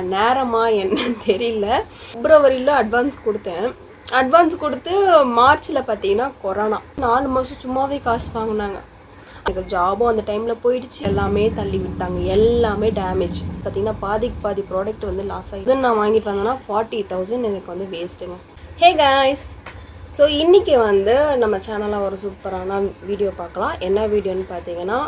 என் நேரமா என்னன்னு தெரியல. பிப்ரவரியில் அட்வான்ஸ் கொடுத்தேன். அட்வான்ஸ் கொடுத்து மார்ச்சில் பார்த்தீங்கன்னா கொரோனா 4 மாதம் சும்மாவே காசு வாங்கினாங்க. எனக்கு ஜாபும் அந்த டைமில் போயிடுச்சு. எல்லாமே தள்ளி விட்டாங்க, எல்லாமே டேமேஜ். பார்த்தீங்கன்னா பாதி ப்ராடக்ட் வந்து லாஸ் ஆகிடுச்சு. நான் வாங்கிட்டு வந்தேன்னா 40,000 எனக்கு வந்து வேஸ்ட்டுங்க. ஹே காய்ஸ், ஸோ இன்றைக்கி வந்து நம்ம சேனலில் ஒரு சூப்பரான வீடியோ பார்க்கலாம். என்ன வீடியோன்னு பார்த்தீங்கன்னா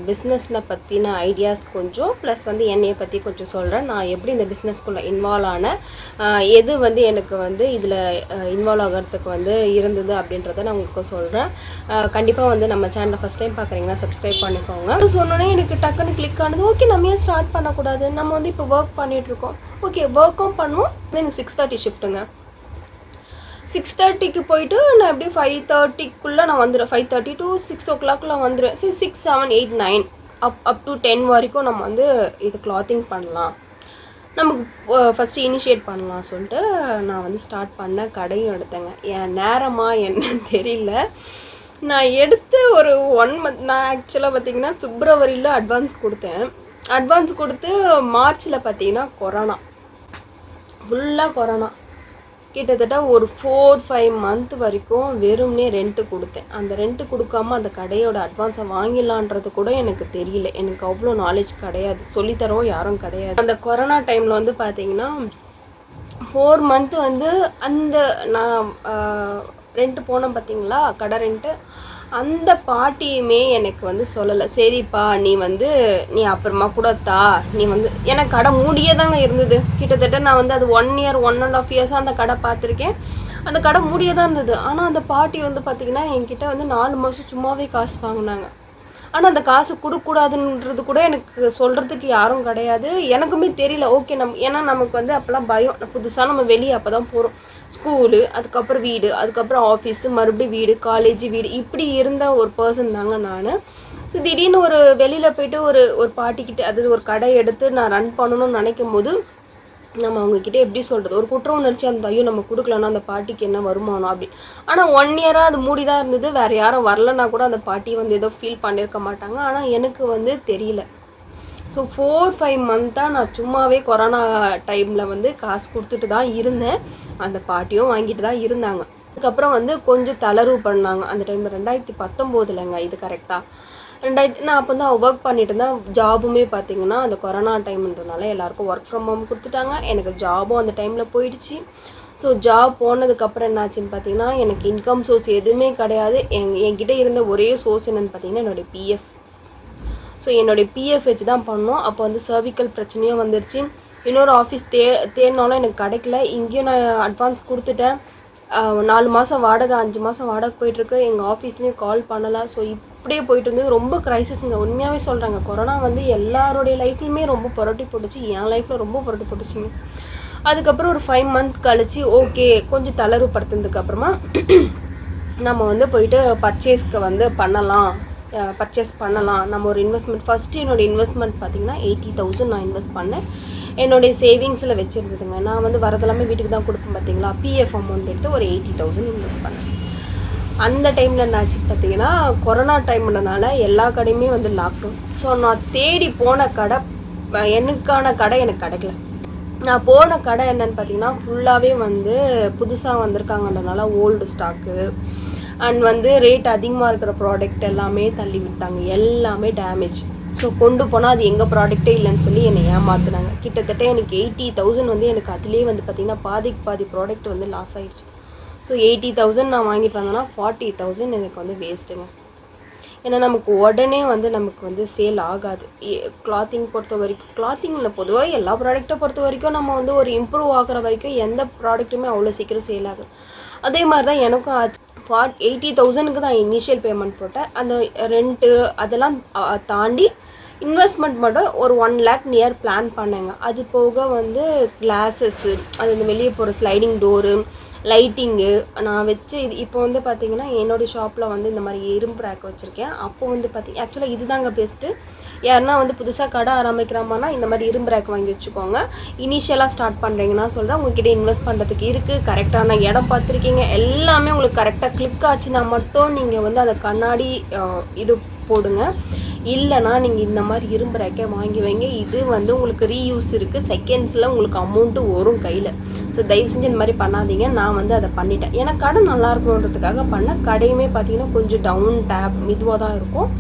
பிஸ்னஸில் பற்றின ஐடியாஸ் கொஞ்சம் ப்ளஸ் வந்து என்னையை பற்றி கொஞ்சம் சொல்கிறேன். நான் எப்படி இந்த பிஸ்னஸ்க்குள்ளே இன்வால்வ் ஆனேன், எது வந்து எனக்கு வந்து இதில் இன்வால்வ் ஆகிறதுக்கு வந்து இருந்தது அப்படின்றத நான் உங்களுக்கு சொல்கிறேன். கண்டிப்பாக வந்து நம்ம சேனலை ஃபஸ்ட் டைம் பார்க்குறீங்கன்னா சப்ஸ்கிரைப் பண்ணிக்கோங்க. சொன்னோன்னே எனக்கு டக்குன்னு கிளிக் ஆனது. ஓகே, நம்ம ஏன் ஸ்டார்ட் பண்ணக்கூடாது, நம்ம வந்து இப்போ ஒர்க் பண்ணிகிட்ருக்கோம். ஓகே, ஒர்க்கும் பண்ணுவோம். எனக்கு 6:30 ஷிஃப்ட்டுங்க. 6:30க்கு போயிட்டு நான் எப்படியும் 5:30க்குள்ளே நான் வந்துடுவேன். 5:30 to 6 o'clock வந்துடுவேன். 6, 7, 8, 9 அப் டு 10 வரைக்கும் நம்ம வந்து இது கிளாத்திங் பண்ணலாம், நமக்கு ஃபஸ்ட்டு இனிஷியேட் பண்ணலாம் சொல்லிட்டு நான் வந்து ஸ்டார்ட் பண்ண கடையும் எடுத்தேங்க. என் நேரமா என்னன்னு தெரியல. நான் எடுத்து ஒரு 1 month. நான் ஆக்சுவலாக பார்த்திங்கன்னா பிப்ரவரியில் அட்வான்ஸ் கொடுத்தேன். அட்வான்ஸ் கொடுத்து மார்ச்சில் பார்த்திங்கன்னா கொரோனா, ஃபுல்லாக கொரோனா. கிட்டத்தட்ட ஒரு 4-5 month வரைக்கும் வெறும்னே ரெண்ட்டு கொடுத்தேன். அந்த ரெண்ட்டு கொடுக்காம அந்த கடையோட அட்வான்ஸை வாங்கிடலான்றது கூட எனக்கு தெரியல. எனக்கு அவ்வளோ நாலேஜ் கிடையாது, சொல்லித்தரவும் யாரும் கிடையாது. அந்த கொரோனா டைமில் வந்து பார்த்திங்கன்னா 4 month வந்து அந்த நான் ரெண்ட்டு போனேன் பார்த்திங்களா, கடை ரெண்ட்டு. அந்த பாட்டியுமே எனக்கு வந்து சொல்லலை, சரிப்பா நீ அப்புறமா கூட தா, நீ வந்து எனக்கு கடை மூடியே தாங்க இருந்தது. கிட்டத்தட்ட நான் வந்து அது 1 year 1.5 years அந்த கடை பார்த்துருக்கேன். அந்த கடை மூடியே தான் இருந்தது. ஆனால் அந்த பாட்டி வந்து பார்த்திங்கன்னா என்கிட்ட வந்து 4 மாதம் சும்மாவே காசு வாங்கினாங்க. ஆனால் அந்த காசு கொடுக்கூடாதுன்றது கூட எனக்கு சொல்கிறதுக்கு யாரும் கிடையாது. எனக்குமே தெரியல. ஓகே, ஏன்னா நமக்கு வந்து அப்போல்லாம் பயம். புதுசாக நம்ம வெளியே அப்போ தான் போகிறோம். ஸ்கூலு, அதுக்கப்புறம் வீடு, அதுக்கப்புறம் ஆஃபீஸு, மறுபடியும் வீடு, காலேஜ், வீடு, இப்படி இருந்த ஒரு பர்சன் தாங்க நான். ஸோ திடீர்னு ஒரு வெளியில் போய்ட்டு ஒரு பாட்டிக்கிட்ட, அதாவது ஒரு கடை எடுத்து நான் ரன் பண்ணணும்னு நினைக்கும் போது நம்ம அவங்கக்கிட்ட எப்படி சொல்கிறது, ஒரு குற்ற உணர்ச்சி. அந்த ஐயோ நம்ம கொடுக்கலன்னா அந்த பாட்டிக்கு என்ன வருமானம் அப்படி. ஆனால் 1 year அது மூடி தான் இருந்தது. வேறு யாரும் வரலன்னா கூட அந்த பாட்டி வந்து ஏதோ ஃபீல் பண்ணியிருக்க மாட்டாங்க. ஆனால் எனக்கு வந்து தெரியல. ஸோ 4-5 month நான் சும்மாவே கொரோனா டைமில் வந்து காசு கொடுத்துட்டு தான் இருந்தேன். அந்த பாட்டியும் வாங்கிட்டு தான் இருந்தாங்க. அதுக்கப்புறம் வந்து கொஞ்சம் தளர்வு பண்ணாங்க அந்த டைமில். 2019 இது கரெக்டாக. நான் அப்போ தான் ஒர்க் பண்ணிட்டு இருந்தேன். ஜாபுமே பார்த்திங்கன்னா அந்த கொரோனா டைம்ன்றனால எல்லாேருக்கும் ஒர்க் ஃப்ரம் ஹோம் கொடுத்துட்டாங்க. எனக்கு ஜாபும் அந்த டைமில் போயிடுச்சு. ஸோ ஜாப் போனதுக்கப்புறம் என்னாச்சுன்னு பார்த்தீங்கன்னா எனக்கு இன்கம் சோர்ஸ் எதுவுமே கிடையாது. என்கிட்ட இருந்த ஒரே சோர்ஸ் என்னென்னு பார்த்தீங்கன்னா என்னுடைய பிஎஃப். ஸோ என்னுடைய பிஎஃப் வச்சு தான் பண்ணோம். அப்போ வந்து சர்விக்கல் பிரச்சனையும் வந்துருச்சு. இன்னொரு ஆஃபீஸ் தேடினாலும் எனக்கு கிடைக்கல. இங்கேயும் நான் அட்வான்ஸ் கொடுத்துட்டேன். 4 மாதம் வாடகை, 5 மாதம் வாடகை போயிட்டுருக்கு. எங்கள் ஆஃபீஸ்லேயும் கால் பண்ணலை. ஸோ இப்படியே போயிட்டு இருந்தது. ரொம்ப க்ரைசிஸுங்க, உண்மையாகவே சொல்கிறாங்க. கொரோனா வந்து எல்லாருடைய லைஃப்லையுமே ரொம்ப புரட்டி போட்டுச்சு. என் லைஃப்பில் ரொம்ப புரட்டி போட்டுச்சுங்க. அதுக்கப்புறம் ஒரு 5 month கழிச்சு ஓகே கொஞ்சம் தளர்வு படுத்துனதுக்கப்புறமா நம்ம வந்து போயிட்டு பர்ச்சேஸ் பண்ணலாம். நம்ம ஒரு இன்வெஸ்ட்மெண்ட், ஃபஸ்ட்டு என்னோடய இன்வெஸ்ட்மெண்ட் பார்த்திங்கன்னா 80,000 நான் இன்வெஸ்ட் பண்ணேன். என்னுடைய சேவிங்ஸில் வச்சுருந்ததுங்க. நான் வந்து வரதெல்லாமே வீட்டுக்கு தான் கொடுப்பேன் பார்த்திங்களா. பிஎஃப் அமௌண்ட் எடுத்து ஒரு 80,000 இன்வெஸ்ட் பண்ணேன். அந்த டைமில் என்னாச்சு பார்த்திங்கன்னா கொரோனா டைம்னால எல்லா கடையுமே வந்து லாக்டவுன். ஸோ நான் தேடி போன கடை, எனக்கான கடை எனக்கு கிடைக்கல. நான் போன கடை என்னென்னு பார்த்தீங்கன்னா ஃபுல்லாகவே வந்து புதுசாக வந்திருக்காங்கன்றனால ஓல்டு ஸ்டாக்கு அண்ட் வந்து ரேட் அதிகமாக இருக்கிற ப்ராடக்ட் எல்லாமே தள்ளி விட்டாங்க, எல்லாமே டேமேஜ். ஸோ கொண்டு போனால் அது எங்கள் ப்ராடக்டே இல்லைன்னு சொல்லி என்னை ஏமாத்துனாங்க. கிட்டத்தட்ட எனக்கு 80,000 வந்து எனக்கு அதுலேயே வந்து பார்த்திங்கன்னா பாதி ப்ராடக்ட் வந்து லாஸ் ஆகிடுச்சு. ஸோ 80,000 நான் வாங்கிட்டு வந்தேன்னா 40,000 எனக்கு வந்து வேஸ்ட்டுங்க. ஏன்னா நமக்கு உடனே வந்து நமக்கு வந்து சேல் ஆகாது. கிளாத்திங் பொறுத்த வரைக்கும், கிளாத்திங்கில் பொதுவாக எல்லா ப்ராடக்ட்டை பொறுத்த வரைக்கும் நம்ம வந்து ஒரு இம்ப்ரூவ் ஆகிற வரைக்கும் எந்த ப்ராடக்ட்டுமே அவ்வளோ சீக்கிரம் சேல் ஆகுது. அதே மாதிரி தான் எனக்கும் ஆச்சு. 80,000க்கு தான் இனிஷியல் பேமெண்ட் போட்டேன். அந்த ரெண்ட்டு அதெல்லாம் தாண்டி இன்வெஸ்ட்மெண்ட் மட்டும் ஒரு 1 lakh நியர் பிளான் பண்ணேங்க. அது போக வந்து கிளாஸஸ்ஸு, அது இந்த வெளியே போகிற ஸ்லைடிங் டோரு, லைட்டிங்கு நான் வச்சு இது இப்போ வந்து பார்த்திங்கன்னா என்னோடய ஷாப்பில் வந்து இந்த மாதிரி இரும்பு ரேக் வச்சுருக்கேன். அப்போது வந்து பார்த்திங்க ஆக்சுவலாக இது தாங்க பெஸ்ட்டு. யாருன்னா வந்து புதுசாக கடை ஆரம்பிக்கிறாங்கன்னா இந்த மாதிரி இரும்பு ரேக் வாங்கி வச்சுக்கோங்க. இனிஷியலாக ஸ்டார்ட் பண்ணுறீங்கன்னா சொல்கிறேன், உங்கள்கிட்ட இன்வெஸ்ட் பண்ணுறதுக்கு இருக்குது, கரெக்டான இடம் பார்த்துருக்கீங்க, எல்லாமே உங்களுக்கு கரெக்டாக கிளிக் ஆச்சுன்னா மட்டும் நீங்கள் வந்து அதை கண்ணாடி இது போடுங்க. இல்லைனா நீங்கள் இந்த மாதிரி இரும்பு ரேக்கே வாங்கி வைங்க. இது வந்து உங்களுக்கு ரீயூஸ் இருக்குது, செகண்ட்ஸில் உங்களுக்கு அமௌண்ட்டு வரும் கையில். ஸோ தயவு செஞ்சு இந்த மாதிரி பண்ணாதீங்க. நான் வந்து அதை பண்ணிட்டேன். ஏன்னா கடை நல்லா இருக்கணுன்றதுக்காக பண்ணேன். கடையுமே பார்த்தீங்கன்னா கொஞ்சம் டவுன் டேப் இதுவாக தான் இருக்கும்.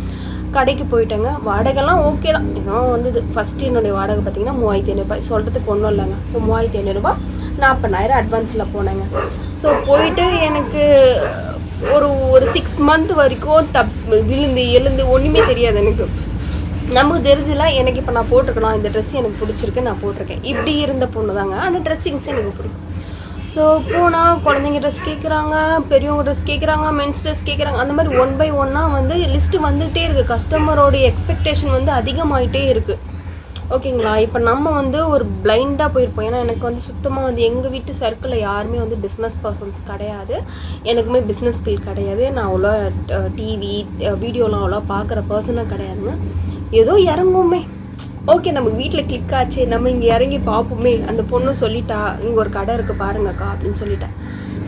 கடைக்கு போயிட்டேங்க. வாடகைலாம் ஓகே தான். ஏதோ வந்து ஃபஸ்ட்டு என்னுடைய வாடகை பார்த்தீங்கன்னா 3500 சொல்கிறதுக்கு ஒன்றும் இல்லைங்க. ஸோ 3500 40,000 அட்வான்ஸில் போனேங்க. ஸோ போயிட்டு எனக்கு ஒரு 6 மந்த் வரைக்கும் விழுந்து எழுந்து ஒன்றுமே தெரியாது எனக்கு. நமக்கு தெரிஞ்சல எனக்கு இப்போ நான் போட்டிருக்கணும், இந்த ட்ரெஸ் எனக்கு பிடிச்சிருக்கு, நான் போட்டிருக்கேன். இப்படி இருந்த பொண்ணு தாங்க. ஆனால் ட்ரெஸ்ஸிங்ஸ் எனக்கு பிடிக்கும். ஸோ போனால் குழந்தைங்க ட்ரெஸ் கேட்குறாங்க, பெரியவங்க ட்ரெஸ் கேட்குறாங்க, மென்ஸ் ட்ரெஸ் கேட்குறாங்க. அந்த மாதிரி 1 by 1 வந்து லிஸ்ட்டு வந்துகிட்டே இருக்குது. கஸ்டமரோடைய எக்ஸ்பெக்டேஷன் வந்து அதிகமாகிட்டே இருக்குது. ஓகேங்களா? இப்போ நம்ம வந்து ஒரு பிளைண்டாக போயிருப்போம். ஏன்னா எனக்கு வந்து சுத்தமாக வந்து எங்கள் வீட்டு சர்க்கிளில் யாருமே வந்து பிஸ்னஸ் பர்சன்ஸ் கிடையாது. எனக்குமே பிஸ்னஸ் ஸ்கில் கிடையாது. நான் அவ்வளோ டிவி வீடியோலாம் அவ்வளோ பார்க்குற பர்சனாக கிடையாதுங்க. ஏதோ இறங்குவோமே, ஓகே நமக்கு வீட்டில் கிளிக் ஆச்சு, நம்ம இங்கே இறங்கி பார்ப்போமே. அந்த பொண்ணு சொல்லிட்டா இங்கே ஒரு கடை இருக்குது பாருங்கக்கா அப்படின்னு சொல்லிட்டேன்.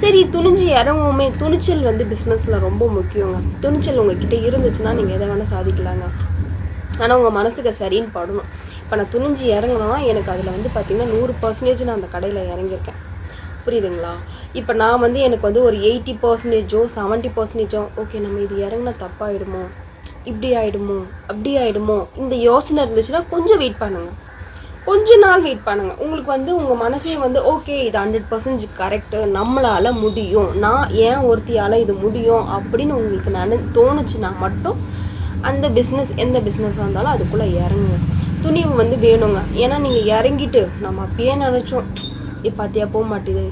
சரி துணிஞ்சு இறங்குவோமே. துணிச்சல் வந்து பிஸ்னஸில் ரொம்ப முக்கியங்க. துணிச்சல் உங்ககிட்ட இருந்துச்சுன்னா நீங்கள் எதை வேணால் சாதிக்கலாங்க. ஆனால் உங்கள் மனசுக்கு சரின்னு படணும். இப்போ நான் துணிஞ்சு இறங்கணும்னா எனக்கு அதில் வந்து பார்த்திங்கன்னா 100% நான் அந்த கடையில் இறங்கியிருக்கேன். புரியுதுங்களா? இப்போ நான் வந்து எனக்கு வந்து ஒரு 80% 70% ஓகே நம்ம இது இறங்கினா தப்பாகிடுமோ, இப்படி ஆகிடுமோ, அப்படி ஆகிடுமோ, இந்த யோசனை இருந்துச்சுன்னா கொஞ்சம் வெயிட் பண்ணுங்கள். கொஞ்ச நாள் வெயிட் பண்ணுங்கள். உங்களுக்கு வந்து உங்கள் மனசே வந்து ஓகே இது 100% கரெக்டு, நம்மளால் முடியும், நான் ஏன் ஒருத்தியால் இது முடியும் அப்படின்னு உங்களுக்கு தோணுச்சுன்னா மட்டும் அந்த பிஸ்னஸ் எந்த பிஸ்னஸாக இருந்தாலும் அதுக்குள்ளே இறங்குங்க. துணிவு வந்து வேணுங்க. ஏன்னா நீங்கள் இறங்கிட்டு நம்ம அப்பயே நினச்சோம் பார்த்தியா போக மாட்டேது,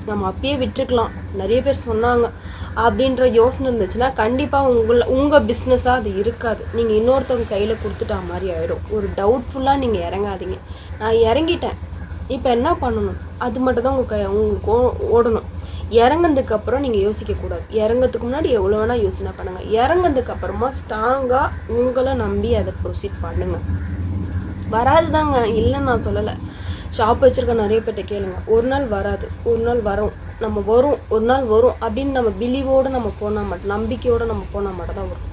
நம்ம அப்பயே விட்டுருக்கலாம், நிறைய பேர் சொன்னாங்க அப்படின்ற யோசனை இருந்துச்சுன்னா கண்டிப்பாக உங்கள் பிஸ்னஸாக அது இருக்காது. நீங்கள் இன்னொருத்தவங்க கையில் கொடுத்துட்டா மாதிரி ஆகிடும். ஒரு டவுட்ஃபுல்லாக நீங்கள் இறங்காதீங்க. நான் இறங்கிட்டேன், இப்போ என்ன பண்ணணும் அது மட்டும் தான் உங்களுக்கு ஓடணும். இறங்கினதுக்கப்புறம் நீங்கள் யோசிக்கக்கூடாது. இறங்கிறதுக்கு முன்னாடி எவ்வளோ வேணால் யோசனை பண்ணுங்கள். இறங்கினதுக்கப்புறமா ஸ்ட்ராங்காக உங்களை நம்பி அதை ப்ரொசீட் பண்ணுங்கள். வராது தாங்க, இல்லைன்னு நான் சொல்லலை. ஷாப் வச்சுருக்க நிறைய பேர்ட்ட கேளுங்க. ஒரு நாள் வராது, ஒரு நாள் வரும், நம்ம வரும், ஒரு நாள் வரும் அப்படின்னு நம்ம பிலீவோடு நம்ம போனால் மட்டும், நம்பிக்கையோடு நம்ம போனால் மட்டும் தான் வரும்.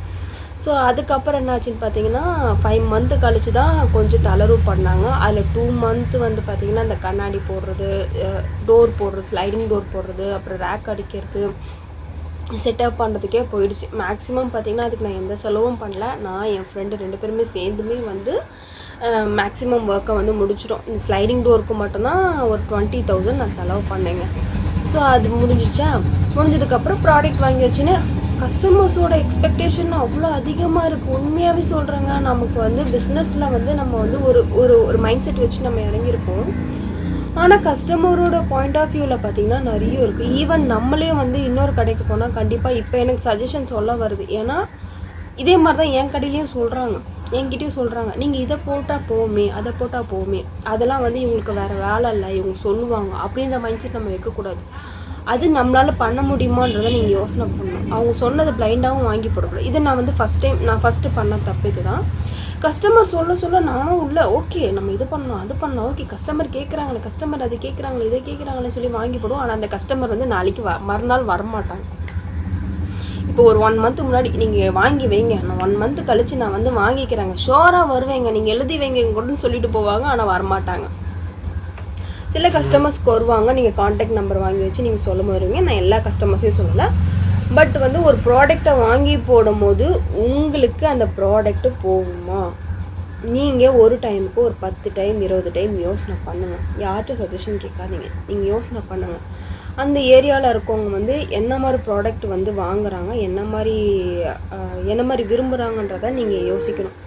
ஸோ அதுக்கப்புறம் என்னாச்சுன்னு பார்த்தீங்கன்னா 5 மந்த்து கழிச்சு தான் கொஞ்சம் தளர்வு பண்ணாங்க. அதில் 2 மந்த்து வந்து பார்த்திங்கன்னா இந்த கண்ணாடி போடுறது, டோர் போடுறது, ஸ்லைடிங் டோர் போடுறது, அப்புறம் ரேக் அடிக்கிறது, செட்டப் பண்ணுறதுக்கே போயிடுச்சு. மேக்ஸிமம் பார்த்திங்கன்னா அதுக்கு நான் எந்த செலவும் பண்ணல. நான் என் ஃப்ரெண்டு 2 பேருமே சேர்ந்துமே வந்து மேக்ஸிமம் ஒர்க்கை வந்து முடிச்சிட்டோம். இந்த ஸ்லைடிங் டோருக்கு மட்டும்தான் ஒரு 20,000 நான் செலவு பண்ணேங்க. ஸோ அது முடிஞ்சதுக்கப்புறம் ப்ராடக்ட் வாங்கி வச்சுன்னு கஸ்டமர்ஸோட எக்ஸ்பெக்டேஷன் அவ்வளோ அதிகமாக இருக்குது. உண்மையாகவே சொல்கிறேங்க. நமக்கு வந்து பிஸ்னஸில் வந்து நம்ம வந்து ஒரு மைண்ட் செட் வச்சு நம்ம இறங்கியிருப்போம். ஆனால் கஸ்டமரோட பாயிண்ட் ஆஃப் வியூவில் பார்த்திங்கன்னா நிறைய இருக்குது. ஈவன் நம்மளே வந்து இன்னொரு கடைக்கு போனால் கண்டிப்பாக இப்போ எனக்கு சஜஷன் சொல்ல வருது. ஏன்னா இதே மாதிரி தான் என் கடையிலையும் சொல்கிறாங்க, என்கிட்டயும் சொல்கிறாங்க, நீங்கள் இதை போட்டால் போமே, அதை போட்டால் போமே, அதெல்லாம் வந்து இவங்களுக்கு வேறு வேலை இல்லை, இவங்க சொல்லுவாங்க அப்படின்ற மைண்ட் செட் நம்ம வைக்கக்கூடாது. அது நம்மளால் பண்ண முடியுமான்றதை நீங்கள் யோசனை பண்ணணும். அவங்க சொன்னதை பிளைண்டாகவும் வாங்கி போடக்கூடாது. இதை நான் வந்து ஃபஸ்ட்டு பண்ண தப்பு இது தான். கஸ்டமர் சொல்ல நானும் உள்ள ஓகே நம்ம இது பண்ணோம் அது பண்ணோம், ஓகே கஸ்டமர் கேட்குறாங்களே, கஸ்டமர் அதை கேட்குறாங்களே, இதை கேட்குறாங்களே சொல்லி வாங்கி போடுவோம். ஆனால் அந்த கஸ்டமர் வந்து நாளைக்கு மறுநாள் வரமாட்டாங்க. இப்போ ஒரு 1 மந்த் முன்னாடி நீங்கள் வாங்கி வைங்க, நான் 1 மந்த் கழிச்சு நான் வந்து வாங்கிக்கிறேங்க, ஷோராக வருவேங்க, நீங்கள் எழுதி வைங்க கூட சொல்லிட்டு போவாங்க. ஆனால் வரமாட்டாங்க. சில கஸ்டமர்ஸ்க்கு வருவாங்க, நீங்கள் காண்டாக்ட் நம்பர் வாங்கி வச்சு நீங்கள் சொல்ல வருவீங்க. நான் எல்லா கஸ்டமர்ஸையும் சொல்லலை. பட் வந்து ஒரு ப்ராடக்டை வாங்கி போடும்போது உங்களுக்கு அந்த ப்ராடக்ட்டு போகுமா, நீங்கள் ஒரு டைமுக்கு ஒரு 10 டைம் 20 டைம் யோசனை பண்ணுங்கள். யார்கிட்ட சஜஷன் கேட்காதீங்க, நீங்கள் யோசனை பண்ணுங்கள். அந்த ஏரியாவில் இருக்கவங்க வந்து என்ன மாதிரி ப்ராடக்ட் வந்து வாங்குகிறாங்க, என்ன மாதிரி விரும்புகிறாங்கன்றதை நீங்கள் யோசிக்கணும்.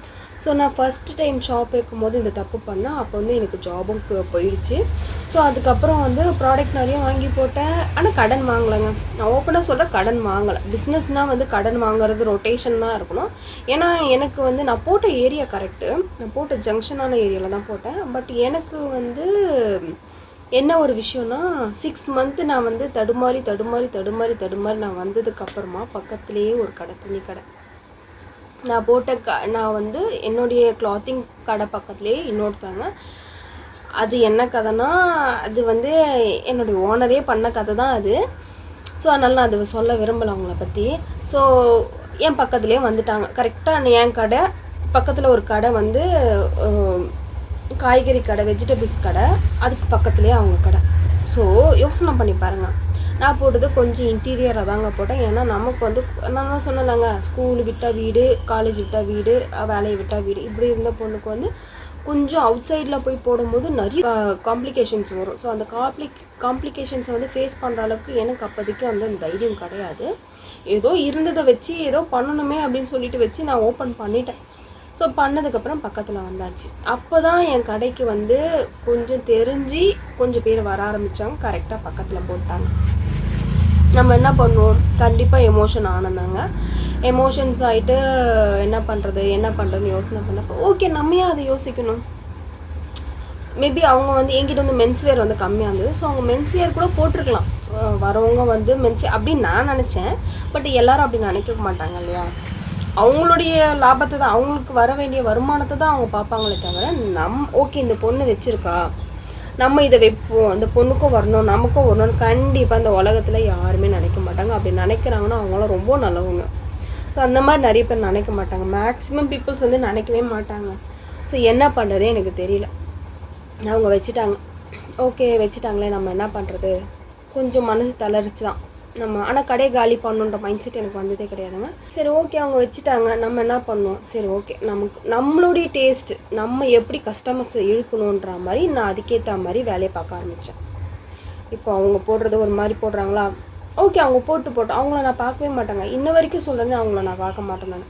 ஸோ நான் ஃபஸ்ட்டு டைம் ஷாப் வைக்கும்போது இந்த தப்பு பண்ணேன். அப்போ வந்து எனக்கு ஜாபும் போயிடுச்சு. ஸோ அதுக்கப்புறம் வந்து ப்ராடக்ட் நிறைய வாங்கி போட்டேன். ஆனால் கடன் வாங்கலைங்க. நான் ஓப்பனாக சொல்கிறேன், கடன் வாங்கலை. பிஸ்னஸ்னால் வந்து கடன் வாங்குறது ரொட்டேஷன் தான் இருக்கணும். ஏன்னா எனக்கு வந்து நான் போட்ட ஏரியா கரெக்டு, நான் போட்ட ஜங்ஷனான ஏரியாவில் தான் போட்டேன். பட் எனக்கு வந்து என்ன ஒரு விஷயம்னா 6 மந்த்து நான் வந்து தடுமாறி நான் வந்ததுக்கப்புறமா பக்கத்துலேயே ஒரு கடை, துணி கடை நான் போட்ட நான் வந்து என்னுடைய கிளாத்திங் கடை பக்கத்துலேயே இன்னொருத்தாங்க. அது என்ன கதைனா, அது வந்து என்னுடைய ஓனரே பண்ண கதை தான் அது. ஸோ அதனால் நான் அதை சொல்ல விரும்பலை அவங்கள பற்றி. ஸோ என் பக்கத்துலேயே வந்துட்டாங்க. கரெக்டாக என் கடை பக்கத்தில் ஒரு கடை வந்து காய்கறி கடை, வெஜிடபிள்ஸ் கடை, அதுக்கு பக்கத்துலேயே அவங்க கடை. ஸோ யோசனை பண்ணி பாருங்கள். நான் போட்டது கொஞ்சம் இன்டீரியராக தாங்க போட்டேன். ஏன்னா நமக்கு வந்து நான் தான் சொன்னேன்லங்க, ஸ்கூலு விட்டால் வீடு, காலேஜ் விட்டால் வீடு, வேலையை விட்டால் வீடு, இப்படி இருந்த பொண்ணுக்கு வந்து கொஞ்சம் அவுட் சைடில் போய் போடும்போது நிறைய காம்ப்ளிகேஷன்ஸ் வரும். ஸோ அந்த காம்ப்ளிகேஷன்ஸை வந்து ஃபேஸ் பண்ணுற அளவுக்கு எனக்கு அப்போதைக்கு வந்து அந்த தைரியம் கிடையாது. ஏதோ இருந்ததை வச்சு ஏதோ பண்ணணுமே அப்படின்னு சொல்லிட்டு வச்சு நான் ஓப்பன் பண்ணிட்டேன். ஸோ பண்ணதுக்கப்புறம் பக்கத்தில் வந்தாச்சு. அப்போ தான் என் கடைக்கு வந்து கொஞ்சம் தெரிஞ்சு கொஞ்சம் பேர் வர ஆரம்பித்தாங்க. கரெக்டாக பக்கத்தில் போட்டாங்க. நம்ம என்ன பண்ணுவோம், கண்டிப்பாக எமோஷன் ஆனந்தாங்க. எமோஷன்ஸ் ஆகிட்டு என்ன பண்ணுறதுன்னு யோசனை பண்ணப்போ ஓகே நம்ம ஏன் அதை யோசிக்கணும். மேபி அவங்க வந்து என்கிட்ட வந்து மென்ஸ்வேர் வந்து கம்மியாக இருந்தது. ஸோ அவங்க மென்ஸ்வேர் கூட போட்டிருக்கலாம், வரவங்க வந்து மென்ஸ் அப்படின்னு நான் நினச்சேன். பட் எல்லோரும் அப்படி நினைக்க மாட்டாங்க இல்லையா. அவங்களுடைய லாபத்தை தான், அவங்களுக்கு வர வேண்டிய வருமானத்தை தான் அவங்க பார்ப்பாங்களே தவிர ஓகே இந்த பொண்ணு வச்சுருக்கா, நம்ம இதை வைப்போம், அந்த பொண்ணுக்கும் வரணும் நமக்கும் வரணும்னு கண்டிப்பாக அந்த உலகத்தில் யாருமே நினைக்க மாட்டாங்க. அப்படி நினைக்கிறாங்கன்னா அவங்களாம் ரொம்ப நல்லவங்க. ஸோ அந்த மாதிரி நிறைய பேர் நினைக்க மாட்டாங்க. மேக்ஸிமம் பீப்புள்ஸ் வந்து நினைக்கவே மாட்டாங்க. ஸோ என்ன பண்ணுறதே எனக்கு தெரியல. அவங்க வச்சுட்டாங்க. ஓகே வச்சுட்டாங்களே, நம்ம என்ன பண்ணுறது, கொஞ்சம் மனசு தளர்ச்சி தான் நம்ம. ஆனால் கடையை காலி பண்ணணுன்ற மைண்ட் செட் எனக்கு வந்ததே கிடையாதுங்க. சரி ஓகே அவங்க வச்சுட்டாங்க, நம்ம என்ன பண்ணோம், சரி ஓகே நம்மளுடைய டேஸ்ட்டு, நம்ம எப்படி கஸ்டமர்ஸ் இழுக்கணுன்ற மாதிரி நான் அதுக்கேற்ற மாதிரி வேலையை பார்க்க ஆரம்பித்தேன். இப்போ அவங்க போடுறது ஒரு மாதிரி போடுறாங்களா, ஓகே அவங்க போட்டு அவங்கள நான் பார்க்கவே மாட்டேங்க. இன்ன வரைக்கும் சொல்கிறேன்னு அவங்கள நான் பார்க்க மாட்டேன். நான்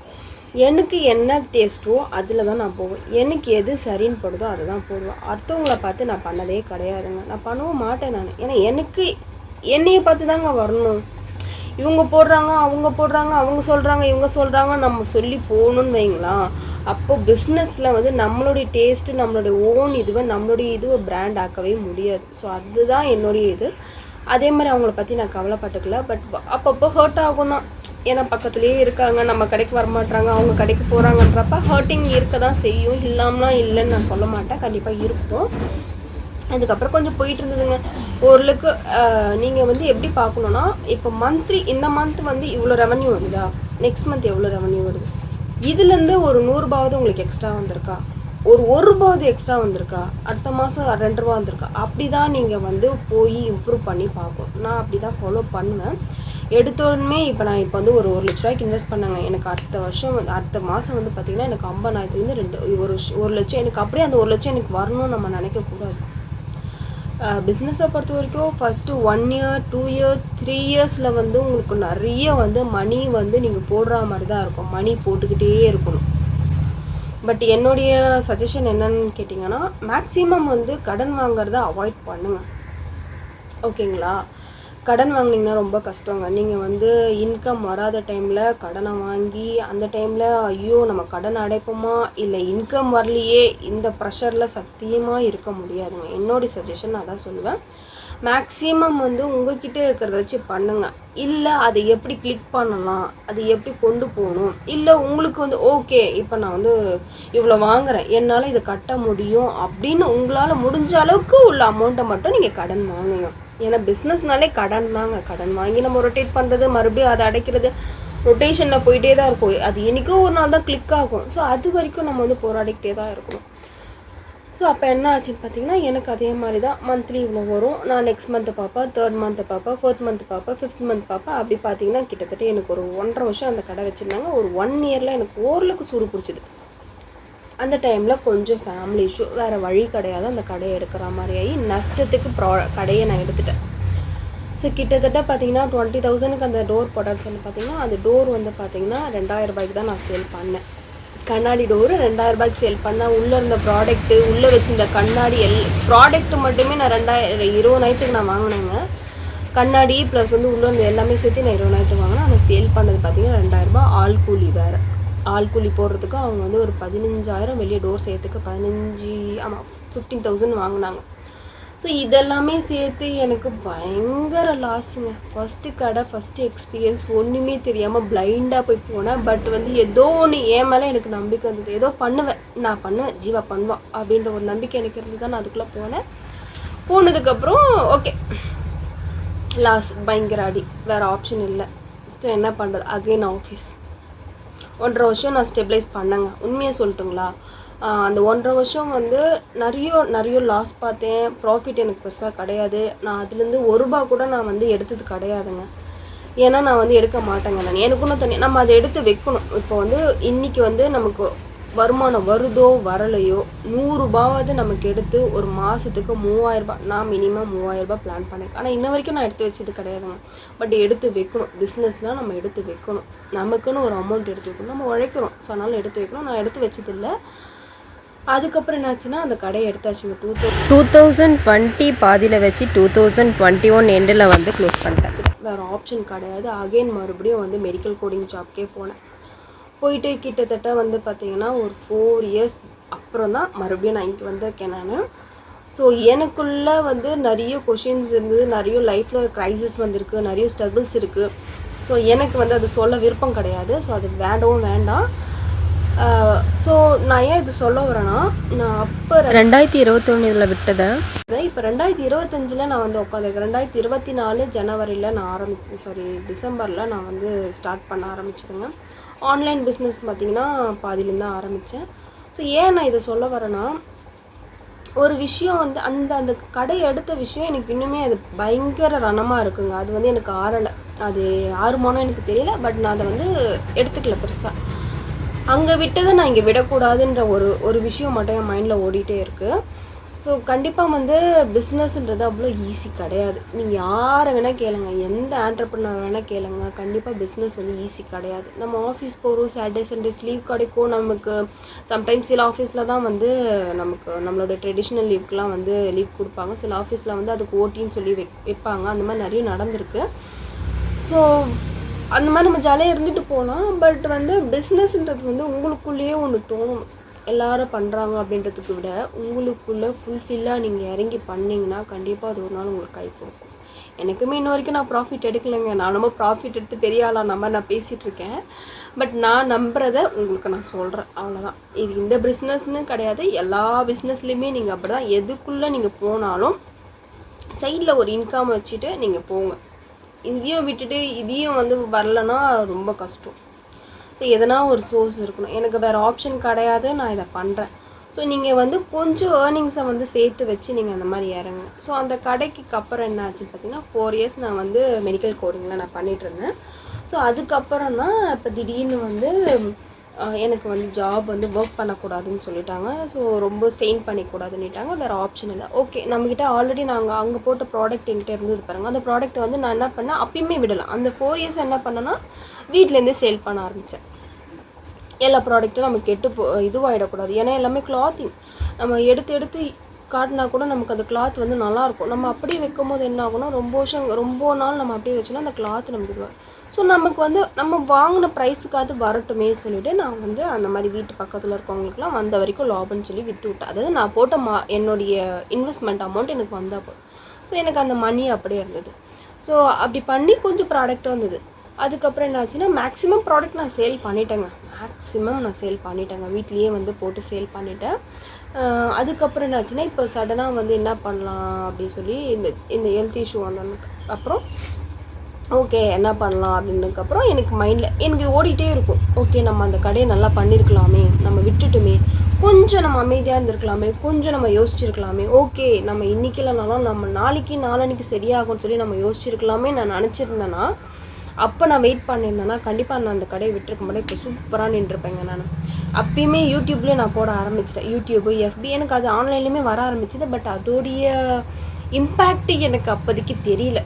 எனக்கு என்ன டேஸ்ட்டோ அதில் தான் நான் போவேன். எனக்கு எது சரின்னு படுதோ அதை தான் போடுவேன். அடுத்தவங்கள பார்த்து நான் பண்ணதே கிடையாதுங்க. நான் பண்ணவும் மாட்டேன் நான். ஏன்னா எனக்கு என்னையை பார்த்து தாங்க வரணும். இவங்க போடுறாங்க அவங்க சொல்கிறாங்க இவங்க சொல்கிறாங்க நம்ம சொல்லி போகணுன்னு வைங்களா. அப்போ பிஸ்னஸில் வந்து நம்மளுடைய டேஸ்ட்டு, நம்மளுடைய ஓன் நம்மளுடைய இதுவை பிராண்ட் ஆக்கவே முடியாது. ஸோ அதுதான் என்னுடைய இது. அதே மாதிரி அவங்கள பற்றி நான் கவலைப்பட்டுக்கல. பட் அப்பப்போ ஹர்ட் ஆகும் தான். ஏன்னா பக்கத்துலேயே இருக்காங்க, நம்ம கடைக்கு வரமாட்டாங்க, அவங்க கடைக்கு போகிறாங்கன்றப்ப ஹர்ட்டிங் இருக்க தான் செய்யும். இல்லாமலாம் இல்லைன்னு நான் சொல்ல மாட்டேன், கண்டிப்பாக இருக்கும். அதுக்கப்புறம் கொஞ்சம் போயிட்டு இருந்ததுங்க. ஓரளவுக்கு நீங்கள் வந்து எப்படி பார்க்கணுன்னா, இப்போ மந்த்லி இந்த மந்த் வந்து இவ்வளோ ரெவன்யூ வருதா, நெக்ஸ்ட் மந்த் எவ்வளோ ரெவன்யூ வருது, இதுலேருந்து ஒரு 100 ரூபாவது உங்களுக்கு எக்ஸ்ட்ரா வந்திருக்கா, ஒரு ரூபாவது எக்ஸ்ட்ரா வந்திருக்கா, அடுத்த மாதம் 2 ரூபா வந்திருக்கா, அப்படி தான் நீங்கள் வந்து போய் இம்ப்ரூவ் பண்ணி பார்க்கணும். நான் அப்படி தான் ஃபாலோ பண்ணுவேன். எடுத்தோடனே இப்போ நான் வந்து ஒரு 1 லட்ச ரூபாய்க்கு இன்வெஸ்ட் பண்ணாங்க. எனக்கு அடுத்த மாதம் வந்து பார்த்திங்கன்னா எனக்கு 50,000 1 லட்சம் எனக்கு அப்படியே அந்த 1 லட்சம் எனக்கு வரணும்னு நம்ம நினைக்கக்கூடாது. பிஸ்னஸை பொறுத்த வரைக்கும் ஃபஸ்ட்டு 1 இயர் 2 இயர் 3 இயர்ஸில் வந்து உங்களுக்கு நிறைய வந்து மணி வந்து நீங்கள் போடுற மாதிரி தான் இருக்கும். மணி போட்டுக்கிட்டே இருக்கணும். பட் என்னுடைய சஜஷன் என்னன்னு கேட்டிங்கன்னா, மேக்ஸிமம் வந்து கடன் வாங்குறத அவாய்ட் பண்ணுங்கள். ஓகேங்களா. கடன் வாங்கினீங்கன்னா ரொம்ப கஷ்டங்க. நீங்கள் வந்து இன்கம் வராத டைமில் கடனை வாங்கி அந்த டைமில் ஐயோ நம்ம கடன் அடைப்போமா இல்லை இன்கம் வரலையே, இந்த ப்ரெஷரில் சத்தியமாக இருக்க முடியாதுங்க. என்னோடய சஜஷன் அதான் சொல்லுவேன். மேக்ஸிமம் வந்து உங்கள்கிட்ட இருக்கிறத வச்சு பண்ணுங்கள். இல்லை அதை எப்படி கிளிக் பண்ணலாம், அது எப்படி கொண்டு போகணும், இல்லை உங்களுக்கு வந்து ஓகே இப்போ நான் வந்து இவ்வளோ வாங்குகிறேன், என்னால் இதை கட்ட முடியும் அப்படின்னு உங்களால் முடிஞ்ச அளவுக்கு உள்ள அமௌண்ட்டை மட்டும் நீங்கள் கடன் வாங்குங்க. ஏன்னா பிஸ்னஸ்னாலே கடன் தாங்க. கடன் வாங்கி நம்ம ரொட்டேட் பண்ணுறது, மறுபடியும் அதை அடைக்கிறது, ரொட்டேஷனில் போயிட்டே தான் இருக்கும். அது என்றைக்கோ ஒரு நாள் தான் கிளிக் ஆகும். ஸோ அது வரைக்கும் நம்ம வந்து போராடிக்கிட்டே தான் இருக்கணும். ஸோ அப்போ என்ன ஆச்சுன்னு பார்த்தீங்கன்னா, எனக்கு அதே மாதிரி தான் மந்த்லி இவ்வளோ வரும். நான் நெக்ஸ்ட் மந்த்து பார்ப்பேன், 3rd மந்த்து பார்ப்பேன், 4th மந்த் பார்ப்பேன், 5th மந்த் பார்ப்பேன். அப்படி பார்த்தீங்கன்னா கிட்டத்தட்ட எனக்கு ஒரு 1.5 வருஷம் அந்த கடை வச்சுருந்தாங்க. ஒரு 1 இயரில் எனக்கு ஓரளவுக்கு சூடு பிடிச்சிது. அந்த டைமில் கொஞ்சம் ஃபேமிலி இஷ்யூ, வேறு வழி கிடையாது, அந்த கடையை எடுக்கிற மாதிரி ஆகி நஷ்டத்துக்கு கடையை நான் எடுத்துட்டேன். ஸோ கிட்டத்தட்ட பார்த்தீங்கன்னா 20,000க்கு அந்த டோர் போட்டான்னு சொல்லி பார்த்தீங்கன்னா, அந்த டோர் வந்து பார்த்தீங்கன்னா 2,000 ரூபாய்க்கு தான் நான் சேல் பண்ணேன். கண்ணாடி டோரு 2,000 ரூபாய்க்கு சேல் பண்ணேன். உள்ளே இருந்த ப்ராடக்ட்டு, உள்ளே வச்சுருந்த கண்ணாடி ப்ராடக்ட்டு மட்டுமே நான் 20,000க்கு நான் வாங்கினேங்க. கண்ணாடி ப்ளஸ் வந்து உள்ளே இருந்த எல்லாமே சேர்த்து நான் 20,000க்கு வாங்கினேன். ஆனால் சேல் பண்ணது பார்த்தீங்கன்னா 2,000 ரூபாய். ஆள் கூலி வேறு, ஆள் கூலி போடுறதுக்கு அவங்க வந்து ஒரு 15,000, வெளியே டோர் சேர்த்துக்கு 15,000 வாங்கினாங்க. ஸோ இதெல்லாமே சேர்த்து எனக்கு பயங்கர லாஸுங்க. ஃபஸ்ட்டு கடை, ஃபஸ்ட்டு எக்ஸ்பீரியன்ஸ், ஒன்றுமே தெரியாமல் பிளைண்டாக போய் போனேன். பட் வந்து ஏதோ ஒன்று என் மேலே எனக்கு நம்பிக்கை இருந்தது. ஏதோ நான் பண்ணுவேன், ஜீவா பண்ணுவான் அப்படின்ற ஒரு நம்பிக்கை எனக்கு இருந்து தான் நான் அதுக்குள்ளே போனேன். போனதுக்கப்புறம் ஓகே லாஸ் பயங்கர அடி, வேறு ஆப்ஷன் இல்லை. ஸோ என்ன பண்ணுறது, அகெயின் ஆஃபீஸ் 1.5 வருஷம் நான் ஸ்டெபிலைஸ் பண்ணேங்க. உண்மையாக சொல்லட்டுங்களா, அந்த 1.5 வருஷம் வந்து நிறைய லாஸ் பார்த்தேன். ப்ராஃபிட் எனக்கு பெருசாக கிடையாது. நான் அதுலேருந்து ₹1 கூட நான் வந்து எடுத்தது கிடையாதுங்க. ஏன்னா நான் வந்து எடுக்க மாட்டேங்க. எனக்குன்னு தனி நம்ம அதை எடுத்து வைக்கணும். இப்போ வந்து இன்றைக்கி வந்து நமக்கு வருமானம் வருதோ வரலையோ ₹100 நமக்கு எடுத்து ஒரு மாதத்துக்கு ₹3000. நான் மினிமம் ₹3000 பிளான் பண்ணேன். ஆனால் இன்ன வரைக்கும் நான் எடுத்து வச்சது கிடையாதுங்க. பட் எடுத்து வைக்கணும். பிஸ்னஸ்னால் நம்ம எடுத்து வைக்கணும். நமக்குன்னு ஒரு அமௌண்ட் எடுத்து வைக்கணும். நம்ம உழைக்கிறோம், ஸோ அதனால் எடுத்து வைக்கணும். நான் எடுத்து வச்சதில்லை. அதுக்கப்புறம் என்னாச்சுன்னா அந்த கடையை எடுத்தாச்சுங்க. 2020 பாதியில் வச்சு 2021 எண்டில் வந்து க்ளோஸ் பண்ணிட்டேன். வேறு ஆப்ஷன் கிடையாது. அகெயின் மறுபடியும் வந்து மெடிக்கல் கோடிங் ஜாப்க்கே போனேன். போயிட்டு கிட்டத்தட்ட வந்து பார்த்திங்கன்னா ஒரு 4 இயர்ஸ் அப்புறம் தான் மறுபடியும் நான் இங்கே வந்திருக்கேன் நான். ஸோ எனக்குள்ளே வந்து நிறைய கொஷின்ஸ் இருந்தது, நிறைய லைஃப்பில் க்ரைசிஸ் வந்திருக்கு, நிறைய ஸ்ட்ரகிள்ஸ் இருக்குது. ஸோ எனக்கு வந்து அது சொல்ல விருப்பம் கிடையாது. ஸோ அது வேண்டாம். ஸோ நான் ஏன் இது சொல்ல வரேன்னா, நான் அப்போ 2021 இதில் விட்டதை இப்போ 2025 நான் வந்து உட்காந்துருக்கேன். 2024 ஜனவரியில் நான் டிசம்பரில் நான் வந்து ஸ்டார்ட் பண்ண ஆரம்பிச்சிருங்க. ஆன்லைன் பிஸ்னஸ் பார்த்திங்கன்னா பாதியிலேருந்து தான் ஆரம்பித்தேன். ஸோ ஏன் நான் இதை சொல்ல வரேன்னா, ஒரு விஷயம் வந்து அந்த கடை எடுத்த விஷயம் எனக்கு இன்னுமே அது பயங்கர ரணமாக இருக்குங்க. அது வந்து எனக்கு ஆறலை. அது ஆறுமானோ எனக்கு தெரியல. பட் நான் அதை வந்து எடுத்துக்கல பெருசாக. அங்கே விட்டதை நான் இங்கே விடக்கூடாதுன்ற ஒரு விஷயம் மட்டும் என் மைண்டில் ஓடிட்டே இருக்குது. ஸோ கண்டிப்பாக வந்து பிஸ்னஸ்ன்றது அவ்வளோ ஈஸி கிடையாது. நீங்கள் யாரை வேணால் கேளுங்க, எந்த ஆண்டர்ப்ரனர் வேணால் கேளுங்க, கண்டிப்பாக பிஸ்னஸ் வந்து ஈஸி கிடையாது. நம்ம ஆஃபீஸ் போகிறோம், சாட்டர்டே சண்டேஸ் லீவ் கிடைக்கும் நமக்கு. சம்டைம்ஸ் சில ஆஃபீஸில் தான் வந்து நமக்கு நம்மளோட ட்ரெடிஷ்னல் லீவுக்கெலாம் வந்து லீவ் கொடுப்பாங்க. சில ஆஃபீஸில் வந்து அதுக்கு ஓட்டின்னு சொல்லி வைப்பாங்க. அந்த மாதிரி நிறைய நடந்திருக்கு. ஸோ அந்த மாதிரி நம்ம ஜாலியாக இருந்துட்டு போகலாம். பட் வந்து பிஸ்னஸ்ன்றது வந்து உங்களுக்குள்ளேயே ஒன்று தோணும். எல்லாரும் பண்ணுறாங்க அப்படின்றதுக்கு விட உங்களுக்குள்ளே ஃபுல்ஃபில்லாக நீங்கள் இறங்கி பண்ணிங்கன்னா கண்டிப்பாக அது ஒரு நாள் உங்களுக்கு கை கொடுக்கும். எனக்குமே இன்ன வரைக்கும் நான் ப்ராஃபிட் எடுக்கலைங்க. நான் ரொம்ப ப்ராஃபிட் எடுத்து பெரிய ஆளாக நான் பேசிகிட்ருக்கேன். பட் நான் நம்புறதை உங்களுக்கு நான் சொல்கிறேன், அவ்வளோதான். இது இந்த பிஸ்னஸ்னு கிடையாது, எல்லா பிஸ்னஸ்லேயுமே நீங்கள் அப்படி தான். எதுக்குள்ளே நீங்கள் போனாலும் சைடில் ஒரு இன்கம் வச்சுட்டு நீங்கள் போங்க. இதையும் விட்டுட்டு இதையும் வந்து வரலன்னா ரொம்ப கஷ்டம். ஸோ எதனா ஒரு சோர்ஸ் இருக்கணும். எனக்கு வேறு ஆப்ஷன் கிடையாது, நான் இதை பண்ணுறேன். ஸோ நீங்கள் வந்து கொஞ்சம் ஏர்னிங்ஸை வந்து சேர்த்து வச்சு நீங்கள் அந்த மாதிரி இறங்க. ஸோ அந்த கடைக்கு அப்புறம் என்ன ஆச்சுன்னு பார்த்தீங்கன்னா 4 இயர்ஸ் நான் வந்து மெடிக்கல் கோடிங்கில் நான் பண்ணிகிட்ருந்தேன். ஸோ அதுக்கப்புறம் தான் இப்போ திடீர்னு வந்து எனக்கு வந்து ஜாப் வந்து ஒர்க் பண்ணக்கூடாதுன்னு சொல்லிட்டாங்க. ஸோ ரொம்ப ஸ்ட்ரெயின் பண்ணிக்கூடாதுன்னுட்டாங்க. வேறு ஆப்ஷன் இல்லை. ஓகே, நம்மக்கிட்ட ஆல்ரெடி நாங்கள் அங்கே போட்ட ப்ராடக்ட் என்கிட்ட இருந்தது பாருங்கள். அந்த ப்ராடக்ட் வந்து நான் என்ன பண்ணேன், அப்பயுமே விடலாம். அந்த 4 இயர்ஸ் என்ன பண்ணேன்னா வீட்டிலேருந்தே சேல் பண்ண ஆரம்பித்தேன். எல்லா ப்ராடக்ட்டும் நம்ம இதுவாகிடக்கூடாது. ஏன்னா எல்லாமே கிளாத்திங். நம்ம எடுத்து காட்டினா கூட நமக்கு அந்த கிளாத் வந்து நல்லாயிருக்கும். நம்ம அப்படியே வைக்கும் போது என்ன ஆகும்னா ரொம்ப நாள் நம்ம அப்படியே வச்சோன்னா அந்த கிளாத் நமக்கு இதுவாக. ஸோ நமக்கு வந்து நம்ம வாங்கின ப்ரைஸுக்காவது வரட்டுமே சொல்லிவிட்டு நான் வந்து அந்த மாதிரி வீட்டு பக்கத்தில் இருக்கவங்களுக்குலாம் வந்த வரைக்கும் லாபம்னு சொல்லி விற்று விட்டேன். அதாவது நான் போட்ட என்னுடைய இன்வெஸ்ட்மெண்ட் அமௌண்ட் எனக்கு வந்தால் போதும். ஸோ எனக்கு அந்த மணி அப்படியே இருந்தது. ஸோ அப்படி பண்ணி கொஞ்சம் ப்ராடக்ட் வந்தது. அதுக்கப்புறம் என்ன ஆச்சுன்னா மேக்ஸிமம் ப்ராடக்ட் நான் சேல் பண்ணிட்டேங்க. வீட்லேயே வந்து போட்டு சேல் பண்ணிட்டேன். அதுக்கப்புறம் என்ன ஆச்சுன்னா இப்போ சடனாக வந்து என்ன பண்ணலாம் அப்படின்னு சொல்லி இந்த ஹெல்த் இஷ்யூ வந்ததுக்கு அப்புறம் ஓகே என்ன பண்ணலாம் அப்படின்னதுக்கப்புறம் எனக்கு மைண்டில் எனக்கு ஓடிட்டே இருக்கும். ஓகே, நம்ம அந்த கடையை நல்லா பண்ணியிருக்கலாமே, நம்ம விட்டுட்டுமே, கொஞ்சம் நம்ம அமைதியாக இருந்திருக்கலாமே, கொஞ்சம் நம்ம யோசிச்சிருக்கலாமே, ஓகே நம்ம இன்றைக்கி இல்லைனாலும் நம்ம நாளைக்கு சரியாகும்னு சொல்லி நம்ம யோசிச்சிருக்கலாமே நான் நினச்சிருந்தேன்னா, அப்போ நான் வெயிட் பண்ணியிருந்தேன்னா கண்டிப்பாக நான் அந்த கடையை விட்டுருக்க மாட்டேன். இப்போ சூப்பராக நின்றுருப்பேங்க நான். அப்பயுமே யூடியூப்லேயே நான் போட ஆரம்பிச்சிட்டேன். யூடியூப்பு, எஃபி எனக்கு அது ஆன்லைன்லேயுமே வர ஆரம்பிச்சிது. பட் அதோடைய இம்பேக்ட் எனக்கு அப்போதைக்கு தெரியல.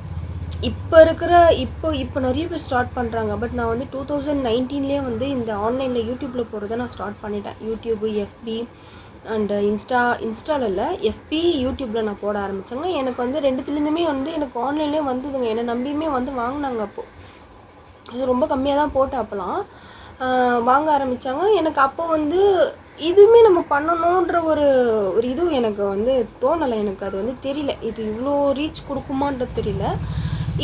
இப்போ நிறைய பேர் ஸ்டார்ட் பண்ணுறாங்க. பட் நான் வந்து 2019 வந்து இந்த ஆன்லைனில் யூடியூப்பில் போகிறத நான் ஸ்டார்ட் பண்ணிட்டேன். யூடியூப்பு, எஃபி அண்டு இன்ஸ்டாவில் இல்லை, எஃபி யூடியூப்பில் நான் போட ஆரம்பித்தேங்க. எனக்கு வந்து ரெண்டுத்துலேருந்துமே வந்து எனக்கு ஆன்லைன்லேயே வந்ததுங்க. என்னை நம்பியுமே வந்து வாங்கினாங்க. அப்போது அது ரொம்ப கம்மியாக தான் போட்டேன். அப்போலாம் வாங்க ஆரம்பித்தாங்க. எனக்கு அப்போ வந்து இதுவுமே நம்ம பண்ணணுன்ற ஒரு இதுவும் எனக்கு வந்து தோணலை. எனக்கு அது வந்து தெரியல, இது இவ்வளோ ரீச் கொடுக்குமான்றது தெரியல.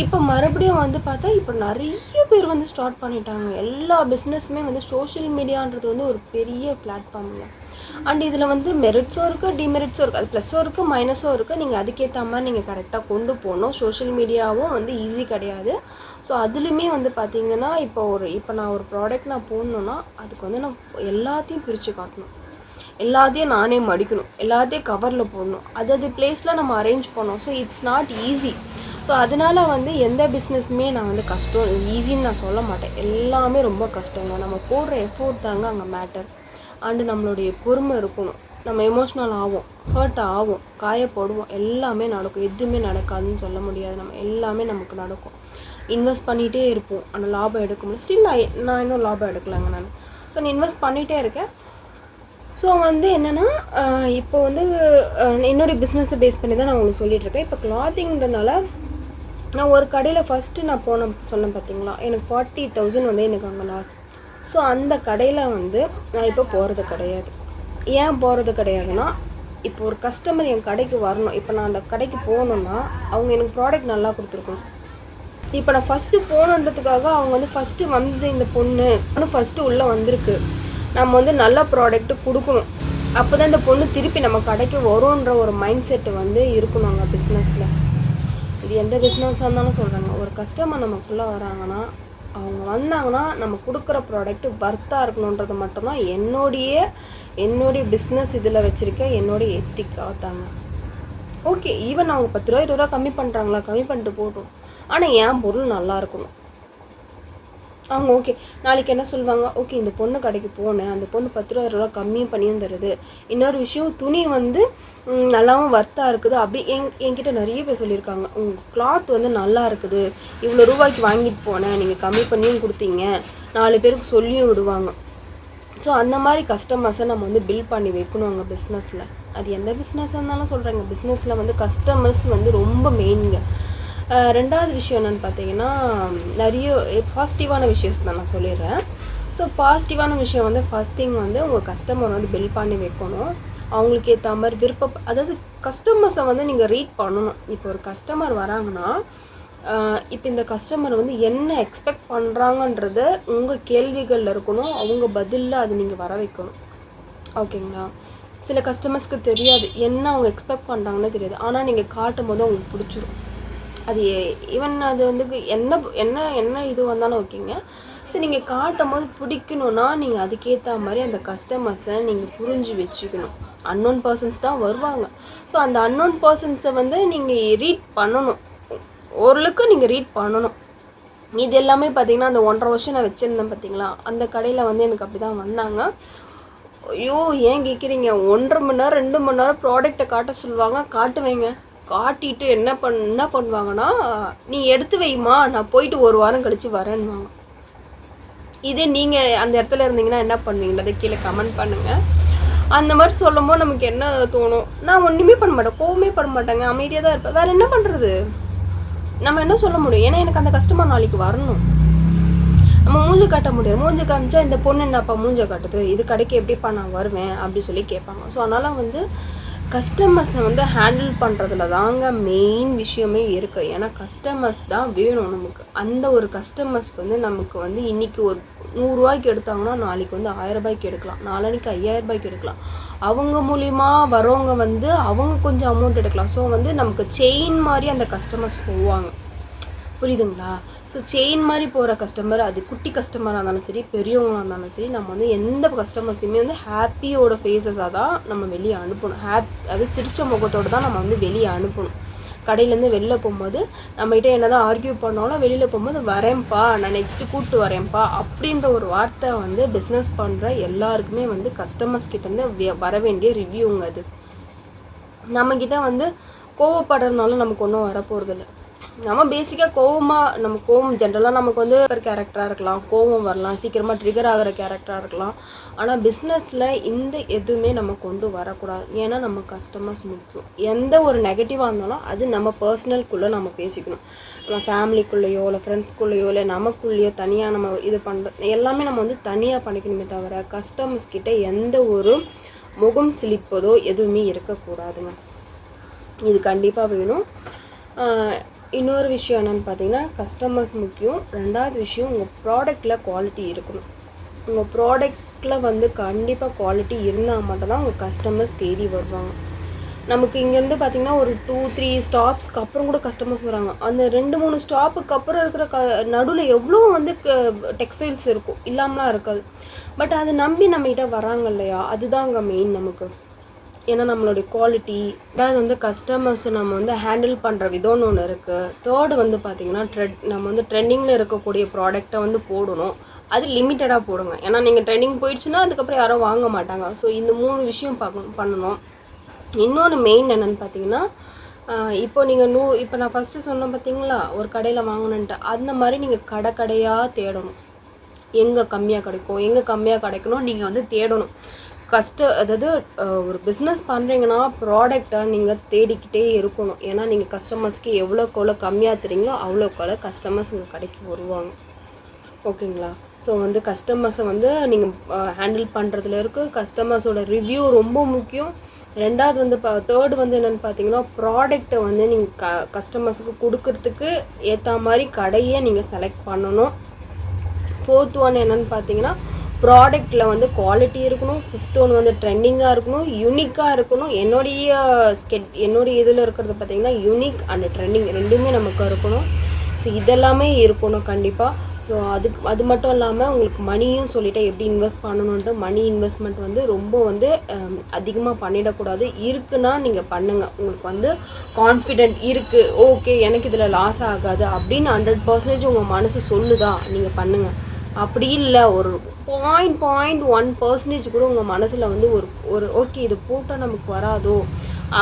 இப்போ மறுபடியும் வந்து பார்த்தா இப்போ நிறைய பேர் வந்து ஸ்டார்ட் பண்ணிட்டாங்க. எல்லா பிஸ்னஸுமே வந்து சோஷியல் மீடியான்றது வந்து ஒரு பெரிய பிளாட்ஃபார்மில் அண்ட் இதில் வந்து மெரிட்ஸும் இருக்குது, டிமெரிட்ஸும் இருக்குது, அது ப்ளஸ்ஸும் இருக்குது, மைனஸும் இருக்குது. நீங்கள் அதுக்கேற்ற மாதிரி நீங்கள் கரெக்டாக கொண்டு போகணும். சோஷியல் மீடியாவும் வந்து ஈஸி கிடையாது. ஸோ அதுலேயுமே வந்து பார்த்திங்கன்னா இப்போ நான் ஒரு ப்ராடக்ட் நான் போடணுன்னா அதுக்கு வந்து நான் எல்லாத்தையும் பிரித்து காட்டணும், எல்லாத்தையும் நானே மடிக்கணும், எல்லாத்தையும் கவரில் போடணும், அது பிளேஸில் நம்ம அரேஞ்ச் பண்ணோம். So it's not easy. So அதனால் வந்து எந்த பிஸ்னஸுமே நான் வந்து கஷ்டம் ஈஸின்னு நான் சொல்ல மாட்டேன். எல்லாமே ரொம்ப கஷ்டங்க. நம்ம போடுற எஃபோர்ட் தாங்க அங்கே மேட்டர். அண்டு நம்மளுடைய பொறுமை இருக்கணும். நம்ம எமோஷ்னல் ஆகும், ஹர்ட் ஆகும், காயப்படுவோம், எல்லாமே நடக்கும். எதுவுமே நடக்காதுன்னு சொல்ல முடியாது. நம்ம எல்லாமே நமக்கு நடக்கும். இன்வெஸ்ட் பண்ணிகிட்டே இருப்போம், ஆனால் லாபம் எடுக்க முடியும். ஸ்டில் நான் இன்னும் லாபம் எடுக்கலைங்க நான். ஸோ நான் இன்வெஸ்ட் பண்ணிகிட்டே இருக்கேன். ஸோ வந்து என்னென்னா இப்போ வந்து என்னுடைய பிஸ்னஸை பேஸ் பண்ணி தான் நான் உங்களுக்கு சொல்லிகிட்ருக்கேன். இப்போ கிளாத்திங்கிறனால நான் ஒரு கடையில் ஃபஸ்ட்டு நான் சொன்னேன் பார்த்தீங்களா, எனக்கு 40,000 வந்து எனக்கு அங்கே லாஸ். ஸோ அந்த கடையில் வந்து நான் இப்போ போகிறது கிடையாது. ஏன் போகிறது கிடையாதுன்னா, இப்போ ஒரு கஸ்டமர் என் கடைக்கு வரணும். இப்போ நான் அந்த கடைக்கு போகணுன்னா அவங்க எனக்கு ப்ராடக்ட் நல்லா கொடுத்துருக்கணும். இப்போ நான் ஃபஸ்ட்டு போகணுன்றதுக்காக அவங்க வந்து ஃபஸ்ட்டு வந்து இந்த பொண்ணு ஃபஸ்ட்டு உள்ளே வந்திருக்கு, நம்ம வந்து நல்ல ப்ராடக்ட்டு கொடுக்கணும். அப்போ தான் இந்த பொண்ணு திருப்பி நம்ம கடைக்கு வரும்ன்ற ஒரு மைண்ட் செட்டு வந்து இருக்கணும் அங்கே பிஸ்னஸில். இது எந்த பிஸ்னஸாக இருந்தாலும் சொல்கிறாங்க. ஒரு கஸ்டமர் நமக்குள்ளே வராங்கன்னா, அவங்க வந்தாங்கன்னா நம்ம கொடுக்குற ப்ராடக்ட்டு வர்த்தாக இருக்கணுன்றது மட்டும்தான் என்னுடைய பிஸ்னஸ் இதில் வச்சுருக்க என்னுடைய எத்திக்காக தாங்க. ஓகே, ஈவன் அவங்க 10 ரூபா 20 ரூபா கம்மி பண்ணுறாங்களா, கம்மி பண்ணிட்டு போட்டோம். ஆனால் என் பொருள் நல்லா இருக்கணும். அவங்க ஓகே நாளைக்கு என்ன சொல்லுவாங்க, ஓகே இந்த பொண்ணு கடைக்கு போனேன், அந்த பொண்ணு 10 ரூபா 20 ரூபா கம்மியும் பண்ணியும் தருது. இன்னொரு விஷயம், துணி வந்து நல்லாவும் வர்த்தாக இருக்குது. அப்படி என்கிட்ட நிறைய பேர் சொல்லியிருக்காங்க, உங்கள் கிளாத் வந்து நல்லா இருக்குது, இவ்வளோ ரூபாய்க்கு வாங்கிட்டு போனேன், நீங்கள் கம்மி பண்ணியும் கொடுத்தீங்க, 4 பேருக்கு சொல்லியும் விடுவாங்க. ஸோ அந்த மாதிரி கஸ்டமர்ஸை நம்ம வந்து பில்ட் பண்ணி வைக்கணும் அங்கே பிஸ்னஸில். அது எந்த பிஸ்னஸாக இருந்தாலும் சொல்கிறாங்க, பிஸ்னஸில் வந்து கஸ்டமர்ஸ் வந்து ரொம்ப மெயின்ங்க. ரெண்டாவது விஷயம் என்னென்னு பார்த்தீங்கன்னா, நிறைய பாசிட்டிவான விஷயஸ் தான் நான் சொல்லிடுறேன். ஸோ பாசிட்டிவான விஷயம் வந்து ஃபஸ்ட் திங் வந்து உங்கள் கஸ்டமர் வந்து பில்ட் பண்ணி வைக்கணும். அவங்களுக்கு ஏற்ற மாதிரி அதாவது கஸ்டமர்ஸை வந்து நீங்கள் ரீட் பண்ணணும். இப்போ ஒரு கஸ்டமர் வராங்கன்னா, இப்போ இந்த கஸ்டமர் வந்து என்ன எக்ஸ்பெக்ட் பண்ணுறாங்கன்றத உங்கள் கேள்விகளில் இருக்கணும், அவங்க பதிலில் அது நீங்கள் வர வைக்கணும். ஓகேங்களா? சில கஸ்டமர்ஸ்க்கு தெரியாது, என்ன அவங்க எக்ஸ்பெக்ட் பண்ணுறாங்கன்னு தெரியாது. ஆனால் நீங்கள் காட்டும் போது அவங்களுக்கு பிடிச்சிரும். அது ஈவன் அது வந்து என்ன இது வந்தாலும் ஓகேங்க. ஸோ நீங்கள் காட்டும் போது பிடிக்கணுன்னா நீங்கள் அதுக்கேற்ற மாதிரி அந்த கஸ்டமர்ஸை நீங்கள் புரிஞ்சு வச்சுக்கணும். அன்னோன் பர்சன்ஸ் தான் வருவாங்க. ஸோ அந்த அன்னோன் பர்சன்ஸை வந்து நீங்கள் ரீட் பண்ணணும், ஓரளவுக்கு நீங்கள் ரீட் பண்ணணும். இது எல்லாமே பார்த்தீங்கன்னா அந்த 1.5 வருஷம் நான் வச்சுருந்தேன் பார்த்தீங்களா, அந்த கடையில் வந்து எனக்கு அப்படி தான் வந்தாங்க. ஐயோ ஏன் கேட்குறீங்க, 1.5 மணி நேரம் 2 மணி நேரம் ப்ராடக்டை காட்ட சொல்லுவாங்க. காட்டுவேங்க. காட்டிட்டு என்ன பண்ணுவாங்கன்னா, நீ எடுத்து வைமா, நான் போயிட்டு 1 வாரம் கழித்து வரேன்னுவாங்க. இதே நீங்கள் அந்த இடத்துல இருந்தீங்கன்னா என்ன பண்ணுவீங்களா, கீழே கமெண்ட் பண்ணுங்கள். அந்த மாதிரி சொல்லும்போது நமக்கு என்ன தோணும், நான் ஒன்றுமே பண்ண மாட்டேன், கோவமே பண்ண மாட்டேங்க, அமைதியாக தான் இருப்பேன். வேறு என்ன பண்ணுறது, நம்ம என்ன சொல்ல முடியும்? ஏன்னா எனக்கு அந்த கஸ்டமர் நாளைக்கு வரணும். நம்ம மூஞ்சை காட்ட முடியாது. மூஞ்சை காமிச்சா இந்த பொண்ணு என்னப்பா மூஞ்சை காட்டுது, இது கடைக்கு எப்படிப்பா நான் வருவேன் அப்படி சொல்லி கேட்பாங்க. ஸோ அதனால் வந்து கஸ்டமர்ஸை வந்து ஹேண்டில் பண்ணுறதுல தாங்க மெயின் விஷயமே இருக்குது. ஏன்னா கஸ்டமர்ஸ் தான் வேணும் நமக்கு. அந்த ஒரு கஸ்டமர்ஸ்க்கு வந்து நமக்கு வந்து இன்றைக்கி ஒரு 100 ரூபாய்க்கு எடுத்தாங்கன்னா நாளைக்கு வந்து 1000 ரூபாய்க்கு எடுக்கலாம், நாளைக்கு 5000 ரூபாய்க்கு எடுக்கலாம். அவங்க மூலிமா வரவங்க வந்து அவங்க கொஞ்சம் அமௌண்ட் எடுக்கலாம். ஸோ வந்து நமக்கு செயின் மாதிரி அந்த கஸ்டமர்ஸ் போவாங்க. புரியுதுங்களா? ஸோ செயின் மாதிரி போகிற கஸ்டமர், அது குட்டி கஸ்டமராக இருந்தாலும் சரி, பெரியவங்களாக இருந்தாலும் சரி, நம்ம வந்து எந்த கஸ்டமர்ஸையுமே வந்து ஹாப்பியோட ஃபேஸஸாக தான் நம்ம வெளியே அனுப்பணும். அது சிரித்த முகத்தோடு தான் நம்ம வந்து வெளியே அனுப்பணும். கடையிலேருந்து வெளில போகும்போது நம்மகிட்ட என்ன தான் ஆர்கியூ பண்ணாலும் வெளியில் போகும்போது வரேன்ப்பா, நான் நெக்ஸ்ட்டு கூப்பிட்டு வரேன்ப்பா அப்படின்ற ஒரு வார்த்தை வந்து பிஸ்னஸ் பண்ணுற எல்லாருக்குமே வந்து கஸ்டமர்ஸ் கிட்டேருந்து வர வேண்டிய ரிவ்யூங்க. அது நம்மக்கிட்ட வந்து கோவப்படுறதுனால நமக்கு ஒன்றும் வரப்போகிறதில்ல. நம்ம பேசிக்காக கோவம் ஜென்ரலாக நமக்கு வந்து ஒரு கேரக்டராக இருக்கலாம், கோவம் வரலாம், சீக்கிரமாக ட்ரிகர் ஆகிற கேரக்டராக இருக்கலாம். ஆனால் பிஸ்னஸில் இந்த எதுவுமே நம்ம கொண்டு வரக்கூடாது. ஏன்னா நம்ம கஸ்டமர்ஸ் முக்கியம். எந்த ஒரு நெகட்டிவாக இருந்தாலும் அது நம்ம பர்சனல்குள்ளே நம்ம பேசிக்கணும். நம்ம ஃபேமிலிக்குள்ளேயோ இல்லை ஃப்ரெண்ட்ஸ்குள்ளேயோ இல்லை நமக்குள்ளேயோ தனியாக நம்ம இது பண்ணுறது எல்லாமே நம்ம வந்து தனியாக பண்ணிக்கணுமே தவிர கஸ்டமர்ஸ் கிட்டே எந்த ஒரு முகம் சிலிப்பதோ எதுவுமே இருக்கக்கூடாதுங்க. இது கண்டிப்பாக வேணும். இன்னொரு விஷயம் என்னென்னு பார்த்தீங்கன்னா, கஸ்டமர்ஸ் முக்கியம். ரெண்டாவது விஷயம், உங்கள் ப்ராடக்டில் குவாலிட்டி இருக்கணும். உங்கள் ப்ராடக்ட் ப்ராடக்டில் வந்து கண்டிப்பாக குவாலிட்டி இருந்தால் மட்டும்தான் உங்கள் கஸ்டமர்ஸ் தேடி வருவாங்க. நமக்கு இங்கேருந்து பார்த்திங்கன்னா ஒரு 2-3 ஸ்டாப்ஸ்க்கு அப்புறம் கூட கஸ்டமர்ஸ் வராங்க. அந்த 2-3 ஸ்டாப்புக்கு அப்புறம் இருக்கிற நடுவில் எவ்வளோ வந்து டெக்ஸ்டைல்ஸ் இருக்கும், இல்லாமலாம் இருக்காது. பட் அதை நம்பி நம்மகிட்ட வராங்க இல்லையா, அதுதான் அங்கே மெயின் நமக்கு. ஏன்னா நம்மளுடைய குவாலிட்டி, அதாவது வந்து கஸ்டமர்ஸை நம்ம வந்து ஹேண்டில் பண்ணுற விதம்னு ஒன்று இருக்குது. தேர்டு வந்து பார்த்திங்கன்னா நம்ம வந்து ட்ரெண்டிங்கில் இருக்கக்கூடிய ப்ராடக்டை வந்து போடணும். அது லிமிட்டடாக போடுங்க. ஏன்னா நீங்கள் ட்ரெண்டிங் போயிடுச்சுன்னா அதுக்கப்புறம் யாரும் வாங்க மாட்டாங்க. ஸோ இந்த 3 விஷயம் பண்ணணும். இன்னொன்று மெயின் என்னென்னு பார்த்தீங்கன்னா, இப்போ நீங்கள் இப்போ நான் ஃபஸ்ட்டு சொன்னேன் பார்த்தீங்களா, ஒரு கடையில் வாங்கணுன்ட்டு, அந்த மாதிரி நீங்கள் கடையாக தேடணும். எங்கே கம்மியாக கிடைக்கும், எங்கே கம்மியாக கிடைக்கணும் நீங்கள் வந்து தேடணும். அதாவது ஒரு பிஸ்னஸ் பண்ணுறீங்கன்னா ப்ராடக்டை நீங்கள் தேடிக்கிட்டே இருக்கணும். ஏன்னா நீங்கள் கஸ்டமர்ஸ்க்கு எவ்வளோக்கு கம்மியாக தரீங்களோ அவ்வளோக்கு கஸ்டமர்ஸ் உங்கள் கடைக்கு வருவாங்க. ஓகேங்களா? ஸோ வந்து கஸ்டமர்ஸை வந்து நீங்கள் ஹேண்டில் பண்ணுறதுல இருக்குது. கஸ்டமர்ஸோட ரிவ்யூ ரொம்ப முக்கியம். ரெண்டாவது வந்து தேர்டு வந்து என்னென்னு பார்த்தீங்கன்னா, ப்ராடக்டை வந்து நீங்கள் கஸ்டமர்ஸுக்கு கொடுக்கறதுக்கு ஏற்ற மாதிரி கடையை நீங்கள் செலக்ட் பண்ணணும். ஃபோர்த் ஒன் என்னென்னு பார்த்தீங்கன்னா, ப்ராடக்டில் வந்து குவாலிட்டி இருக்கணும். ஃபிஃப்த் ஒன் வந்து ட்ரெண்டிங்காக இருக்கணும், யூனிக்காக இருக்கணும். என்னுடைய இதில் இருக்கிறது பார்த்தீங்கன்னா யூனிக் அண்ட் ட்ரெண்டிங் ரெண்டுமே நமக்கு இருக்கணும். ஸோ இதெல்லாமே இருக்கணும் கண்டிப்பாக. ஸோ அது மட்டும் இல்லாமல் உங்களுக்கு மணியும் சொல்லிவிட்டு எப்படி இன்வெஸ்ட் பண்ணணுன்ட்டு, மணி இன்வெஸ்ட்மெண்ட் வந்து ரொம்ப வந்து அதிகமாக பண்ணிடக்கூடாது. இருக்குன்னா நீங்கள் பண்ணுங்கள். உங்களுக்கு வந்து கான்ஃபிடென்ட் இருக்குது, ஓகே எனக்கு இதில் லாஸ் ஆகாது அப்படின்னு 100% உங்கள் மனசு சொல்லுதா, நீங்கள் பண்ணுங்கள். அப்படி இல்லை, ஒரு 0.1% கூட உங்கள் மனசில் வந்து ஒரு ஓகே இது போட்டால் நமக்கு வராதோ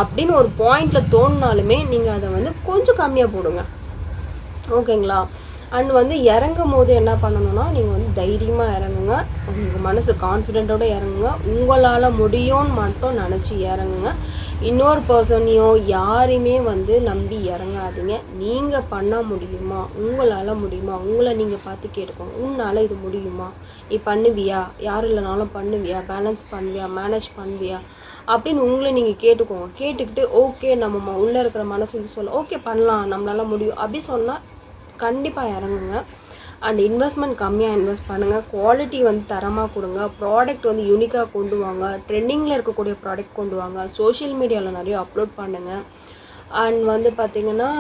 அப்படின்னு ஒரு பாயிண்டில் தோணுனாலுமே நீங்கள் அதை வந்து கொஞ்சம் கம்மியாக போடுங்க. ஓகேங்களா? அண்ட் வந்து இறங்கும் போது என்ன பண்ணணும்னா, நீங்கள் வந்து தைரியமாக இறங்குங்க. உங்கள் மனசு கான்ஃபிடென்ட்டோடு இறங்குங்க. உங்களால் முடியும்னு மட்டும் நினச்சி இறங்குங்க. இன்னொரு பர்சனையோ யாரையுமே வந்து நம்பி இறங்காதீங்க. நீங்கள் பண்ண முடியுமா, உங்களால் முடியுமா, உங்களை நீங்கள் பார்த்து கேட்டுக்கோங்க. உன்னால் இது முடியுமா, நீ பண்ணுவியா, யார் இல்லைனாலும் பண்ணுவியா, பேலன்ஸ் பண்ணுவியா, மேனேஜ் பண்ணுவியா அப்படின்னு உங்களை நீங்கள் கேட்டுக்கோங்க. கேட்டுக்கிட்டு ஓகே நம்ம உள்ளே இருக்கிற மனசு சொல்ல ஓகே பண்ணலாம், நம்மளால் முடியும் அப்படி சொன்னால் கண்டிப்பாக இறங்குங்க. அண்ட் இன்வெஸ்ட்மெண்ட் கம்மியாக இன்வெஸ்ட் பண்ணுங்கள். குவாலிட்டி வந்து தரமாக கொடுங்க. ப்ராடக்ட் வந்து யூனிக்காக கொண்டு வாங்க. ட்ரெண்டிங்கில் இருக்கக்கூடிய ப்ராடக்ட் கொண்டு வாங்க. சோஷியல் மீடியாவில் நிறைய அப்லோட் பண்ணுங்கள். அண்ட் வந்து பார்த்திங்கன்னா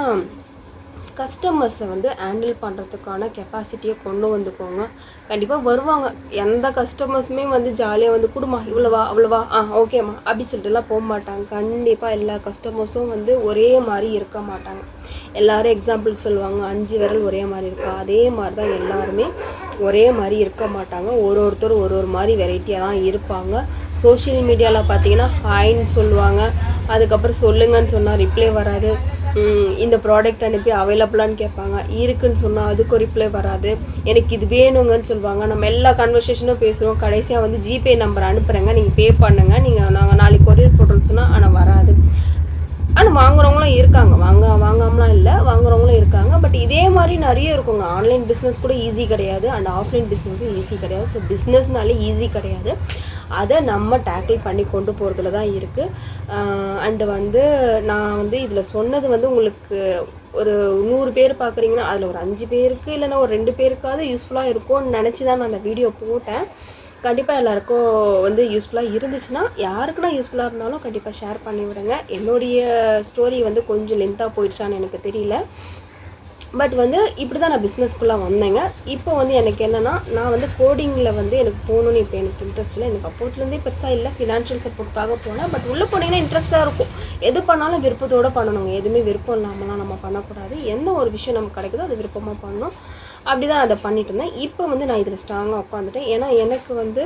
கஸ்டமர்ஸை வந்து ஹேண்டில் பண்ணுறதுக்கான கெப்பாசிட்டியை கொண்டு வந்துக்கோங்க. கண்டிப்பாக வருவாங்க. எந்த கஸ்டமர்ஸுமே வந்து ஜாலியாக வந்து கொடுமா இவ்வளோவா அவ்வளோவா ஓகேம்மா அப்படி சொல்லிட்டுலாம் போக மாட்டாங்க. கண்டிப்பாக எல்லா கஸ்டமர்ஸும் வந்து ஒரே மாதிரி இருக்க மாட்டாங்க. எல்லோரும் எக்ஸாம்பிளுக்கு சொல்லுவாங்க 5 விரல் ஒரே மாதிரி இருக்கா, அதே மாதிரி தான் எல்லாருமே ஒரே மாதிரி இருக்க மாட்டாங்க. ஒருத்தர் ஒரு மாதிரி வெரைட்டியாக தான் இருப்பாங்க. சோஷியல் மீடியாவில் பார்த்தீங்கன்னா ஹாய்ன்னு சொல்லுவாங்க, அதுக்கப்புறம் சொல்லுங்கன்னு சொன்னால் ரிப்ளை வராது. இந்த ப்ராடக்ட் அனுப்பி அவைலபிளான்னு கேட்பாங்க, இருக்குன்னு சொன்னால் அதுக்கு ரிப்ளை வராது. எனக்கு இது வேணுங்கன்னு சொல்லுவாங்க. நம்ம எல்லா கன்வர்சேஷனும் பேசுகிறோம். கடைசியாக வந்து ஜிபே நம்பர் அனுப்புகிறேங்க, நீங்கள் பே பண்ணுங்கள், நாங்கள் நாளைக்கு கொரியர் போட்டோன்னு சொன்னால் ஆனால் வராது. ஆனால் வாங்குறவங்களும் இருக்காங்க, வாங்காமலாம் இல்லை, வாங்குறவங்களும் இருக்காங்க. பட் இதே மாதிரி நிறைய இருக்குங்க. ஆன்லைன் பிஸ்னஸ் கூட ஈஸி கிடையாது, அண்ட் ஆஃப்லைன் பிஸ்னஸும் ஈஸி கிடையாது. ஸோ பிஸ்னஸ்னாலே ஈஸி கிடையாது. அதை நம்ம டேக்கிள் பண்ணி கொண்டு போகிறதுல தான் இருக்குது. அண்டு வந்து நான் வந்து இதில் சொன்னது வந்து உங்களுக்கு ஒரு 100 பேர் பார்க்குறீங்கன்னா அதில் ஒரு 5 பேருக்கு இல்லைன்னா ஒரு 2 பேருக்காவது யூஸ்ஃபுல்லாக இருக்கும்னு நினச்சி தான் நான் அந்த வீடியோ போட்டேன். கண்டிப்பாக எல்லாருக்கும் வந்து யூஸ்ஃபுல்லாக இருந்துச்சுன்னா, யாருக்குன்னா யூஸ்ஃபுல்லாக இருந்தாலும் கண்டிப்பாக ஷேர் பண்ணி விடுங்க. என்னுடைய ஸ்டோரி வந்து கொஞ்சம் லென்த்தாக போயிடுச்சான்னு எனக்கு தெரியல. பட் வந்து இப்படி தான் நான் பிஸ்னஸ்க்குள்ளே வந்தேங்க. இப்போ வந்து எனக்கு என்னென்னா, நான் வந்து கோடிங்கில் வந்து எனக்கு போகணுன்னு இப்போ எனக்கு இன்ட்ரெஸ்ட் இல்லை. எனக்கு அப்போத்துலேருந்தே பெருசாக இல்லை, ஃபினான்ஷியல் சப்போர்ட்டுக்காக போனேன். பட் உள்ளே போனீங்கன்னா இன்ட்ரெஸ்ட்டாக இருக்கும். எது பண்ணாலும் விருப்பத்தோடு பண்ணணுங்க. எதுவுமே விருப்பம் இல்லாமலாம் நம்ம பண்ணக்கூடாது. எந்த ஒரு விஷயம் நமக்கு கிடைக்குதோ அது விருப்பமாக பண்ணணும். அப்படி தான் அதை பண்ணிட்டு இருந்தேன். இப்போ வந்து நான் இதில் ஸ்ட்ராங்காக உட்காந்துட்டேன். ஏன்னா எனக்கு வந்து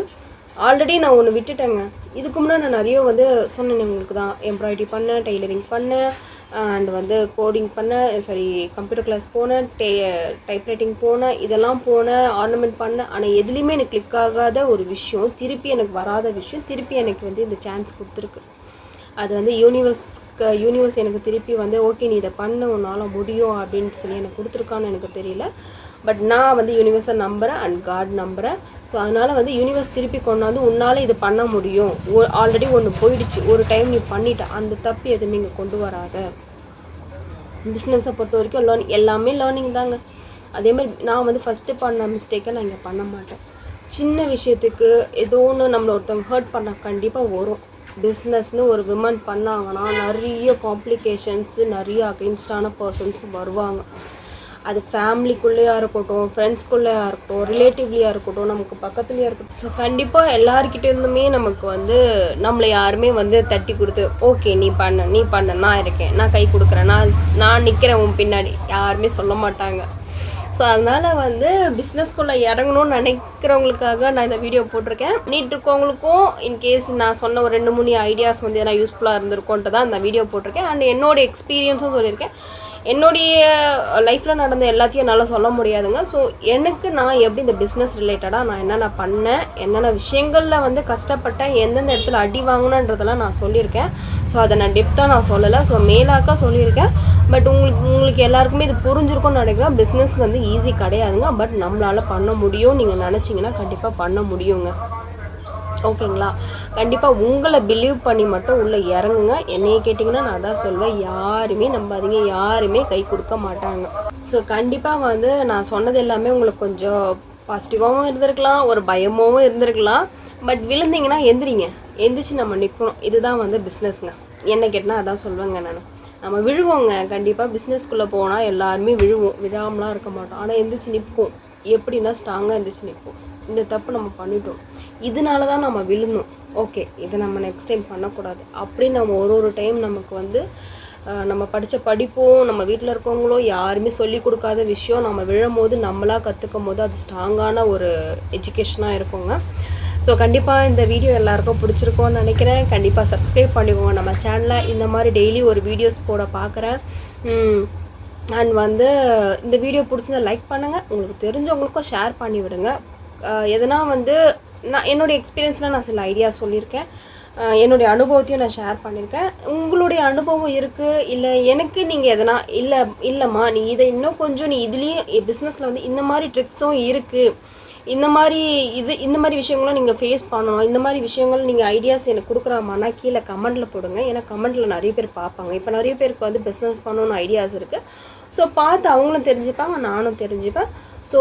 ஆல்ரெடி நான் ஒன்று விட்டுட்டேங்க. இதுக்கு முன்னாடி நான் நிறைய வந்து சொன்னேன் உங்களுக்கு தான், எம்ப்ராய்டரி பண்ணேன், டெய்லரிங் பண்ணேன், அண்ட் வந்து கோடிங் பண்ணேன், கம்ப்யூட்டர் கிளாஸ் போனேன், டைப்ரைட்டிங் போனேன், இதெல்லாம் போனேன், ஆர்னமெண்ட் பண்ணேன். ஆனால் எதுலேயுமே எனக்கு கிளிக் ஆகாத ஒரு விஷயம், திருப்பி எனக்கு வராத விஷயம், திருப்பி எனக்கு வந்து இந்த சான்ஸ் கொடுத்துருக்கு. அது வந்து யூனிவர்ஸ் எனக்கு திருப்பி வந்து ஓகே நீ இதை பண்ண உன்னால் முடியும் அப்படின்ட்டு சொல்லி எனக்கு கொடுத்துருக்கான்னு எனக்கு தெரியல. பட் நான் வந்து யூனிவர்ஸை நம்புகிறேன் அண்ட் காட் நம்புகிறேன். ஸோ அதனால் வந்து யூனிவர்ஸ் திருப்பி கொண்டாந்து உன்னால் இது பண்ண முடியும், ஆல்ரெடி ஒன்று போயிடுச்சு, ஒரு டைம் நீ பண்ணிட்ட, அந்த தப்பு எதுவுமே இங்கே கொண்டு வராத. பிஸ்னஸை பொறுத்த வரைக்கும் எல்லாமே லேர்னிங் தாங்க. அதேமாதிரி நான் வந்து ஃபஸ்ட்டு பண்ண மிஸ்டேக்கை நான் இங்கே பண்ண மாட்டேன். சின்ன விஷயத்துக்கு ஏதோ ஒன்று நம்மளை ஒருத்தவங்க ஹர்ட் பண்ண கண்டிப்பாக வரும். பிஸ்னஸ்னு ஒரு விமன் பண்ணாங்கன்னா நிறைய காம்ப்ளிகேஷன்ஸு, நிறைய அகெயின்ஸ்டான பர்சன்ஸ் வருவாங்க. அது ஃபேமிலிக்குள்ளேயா இருக்கட்டும், ஃப்ரெண்ட்ஸ்குள்ளேயா இருக்கட்டும், ரிலேட்டிவ்லியாக இருக்கட்டும், நமக்கு பக்கத்துலேயே இருக்கட்டும். ஸோ கண்டிப்பாக எல்லாருக்கிட்ட இருந்துமே நமக்கு வந்து நம்மளை யாருமே வந்து தட்டி கொடுத்து ஓகே நீ பண்ண நான் இருக்கேன், நான் கை கொடுக்குறேன், நான் நிற்கிறேன் உன் பின்னாடி யாருமே சொல்ல மாட்டாங்க. ஸோ அதனால் வந்து பிஸ்னஸ்குள்ளே இறங்கணும்னு நினைக்கிறவங்களுக்காக நான் இந்த வீடியோ போட்டிருக்கேன். பண்ணிட்டு இருக்கவங்களுக்கும் இன்கேஸ் நான் சொன்ன ஒரு 2-3 ஐடியாஸ் வந்து எதனா யூஸ்ஃபுல்லாக இருந்திருக்கோன்ட்டு தான் இந்த வீடியோ போட்டிருக்கேன். அண்ட் என்னோடய எக்ஸ்பீரியன்ஸும் சொல்லியிருக்கேன். என்னுடைய லைஃப்பில் நடந்த எல்லாத்தையும் என்னால் சொல்ல முடியாதுங்க. ஸோ எனக்கு நான் எப்படி இந்த பிஸ்னஸ் ரிலேட்டடாக நான் என்னென்ன பண்ணேன், என்னென்ன விஷயங்களில் வந்து கஷ்டப்பட்டேன், எந்தெந்த இடத்துல அடி வாங்கினன்றதெல்லாம் நான் சொல்லியிருக்கேன். ஸோ அதை நான் டெப்த்தாக நான் சொல்லலை, ஸோ மேலாக்கா சொல்லியிருக்கேன். பட் உங்களுக்கு எல்லாருக்குமே இது புரிஞ்சிருக்கும்னு நினைக்கிறேன். பிஸ்னஸ் வந்து ஈஸி கிடையாதுங்க. பட் நம்மளால் பண்ண முடியும். நீங்கள் நினச்சிங்கன்னா கண்டிப்பாக பண்ண முடியுங்க. ஓகேங்களா? கண்டிப்பாக உங்களை பிலீவ் பண்ணி மட்டும் உள்ளே இறங்குங்க. என்னையை கேட்டிங்கன்னா நான் தான் சொல்வேன், யாருமே நம்பாதீங்க, யாருமே கை கொடுக்க மாட்டாங்க. ஸோ கண்டிப்பாக வந்து நான் சொன்னது எல்லாமே உங்களுக்கு கொஞ்சம் பாசிட்டிவாகவும் இருந்திருக்கலாம், ஒரு பயமாகவும் இருந்திருக்கலாம். பட் விழுந்தீங்கன்னா எந்திரிச்சு நம்ம நிற்கணும். இதுதான் வந்து பிஸ்னஸ்ங்க. என்ன கேட்டால் அதான் சொல்லுவேங்க நான். நம்ம விழுவோங்க, கண்டிப்பாக பிஸ்னஸ்குள்ளே போனால் எல்லாருமே விழாமலாம் இருக்க மாட்டோம். ஆனால் எந்திரிச்சு நிற்போம். எப்படின்னா ஸ்ட்ராங்காக எந்திரிச்சு நிற்போம். இந்த தப்பு நம்ம பண்ணிட்டோம், இதனால தான் நம்ம விழுந்தோம், ஓகே இதை நம்ம நெக்ஸ்ட் டைம் பண்ணக்கூடாது அப்படின்னு நம்ம ஒரு டைம் நமக்கு வந்து நம்ம படித்த படிப்போம், நம்ம வீட்டில் இருக்கவங்களோ யாருமே சொல்லி கொடுக்காத விஷயம் நம்ம விழும்போது நம்மளாக கற்றுக்கும் போது அது ஸ்ட்ராங்கான ஒரு எஜுகேஷனாக இருக்குங்க. ஸோ கண்டிப்பாக இந்த வீடியோ எல்லாருக்கும் பிடிச்சிருக்கோன்னு நினைக்கிறேன். கண்டிப்பாக சப்ஸ்கிரைப் பண்ணிக்கோங்க நம்ம சேனலை. இந்த மாதிரி டெய்லி ஒரு வீடியோஸ் போட பார்க்குறேன். அண்ட் வந்து இந்த வீடியோ பிடிச்சிருந்தா லைக் பண்ணுங்கள், உங்களுக்கு தெரிஞ்சவங்களுக்கும் ஷேர் பண்ணி விடுங்க. எதனா வந்து நான் என்னுடைய எக்ஸ்பீரியன்ஸில் நான் சில ஐடியா சொல்லியிருக்கேன், என்னுடைய அனுபவத்தையும் நான் ஷேர் பண்ணியிருக்கேன். உங்களுடைய அனுபவம் இருக்குது இல்லை எனக்கு நீங்கள் எதனா இல்லைம்மா நீ இதை இன்னும் கொஞ்சம் நீ இதுலேயும் பிஸ்னஸில் வந்து இந்த மாதிரி ட்ரிக்ஸும் இருக்குது, இந்த மாதிரி விஷயங்களும் நீங்கள் ஃபேஸ் பண்ணணும், இந்த மாதிரி விஷயங்கள் நீங்கள் ஐடியாஸ் எனக்கு கொடுக்குறாமான்னா கீழே கமெண்ட்டில் போடுங்க. ஏன்னா கமெண்ட்டில் நிறைய பேர் பார்ப்பாங்க. இப்போ நிறைய பேருக்கு வந்து பிஸ்னஸ் பண்ணணுன்னு ஐடியாஸ் இருக்குது. ஸோ பார்த்து அவங்களும் தெரிஞ்சுப்பாங்க, நானும் தெரிஞ்சுப்பேன். ஸோ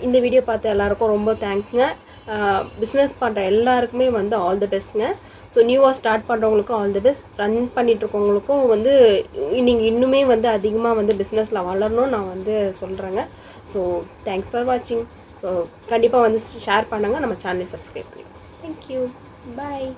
இந்த வீடியோ பார்த்த எல்லாருக்கும் ரொம்ப தேங்க்ஸுங்க. பிஸ்னஸ் பண்ணுற எல்லாருக்குமே வந்து ஆல் தி பெஸ்ட்டுங்க. ஸோ நியூவாக ஸ்டார்ட் பண்ணுறவங்களுக்கும் ஆல் தி பெஸ்ட், ரன் பண்ணிகிட்ருக்கவங்களுக்கும் வந்து நீங்கள் இன்னுமே வந்து அதிகமாக வந்து பிஸ்னஸில் வளரணும்னு நான் வந்து சொல்கிறேங்க. ஸோ தேங்க்ஸ் ஃபார் வாட்சிங். ஸோ கண்டிப்பாக வந்து ஷேர் பண்ணுங்கள், நம்ம சேனலை சப்ஸ்கிரைப் பண்ணிக்கோங்க. தேங்க்யூ, பாய்.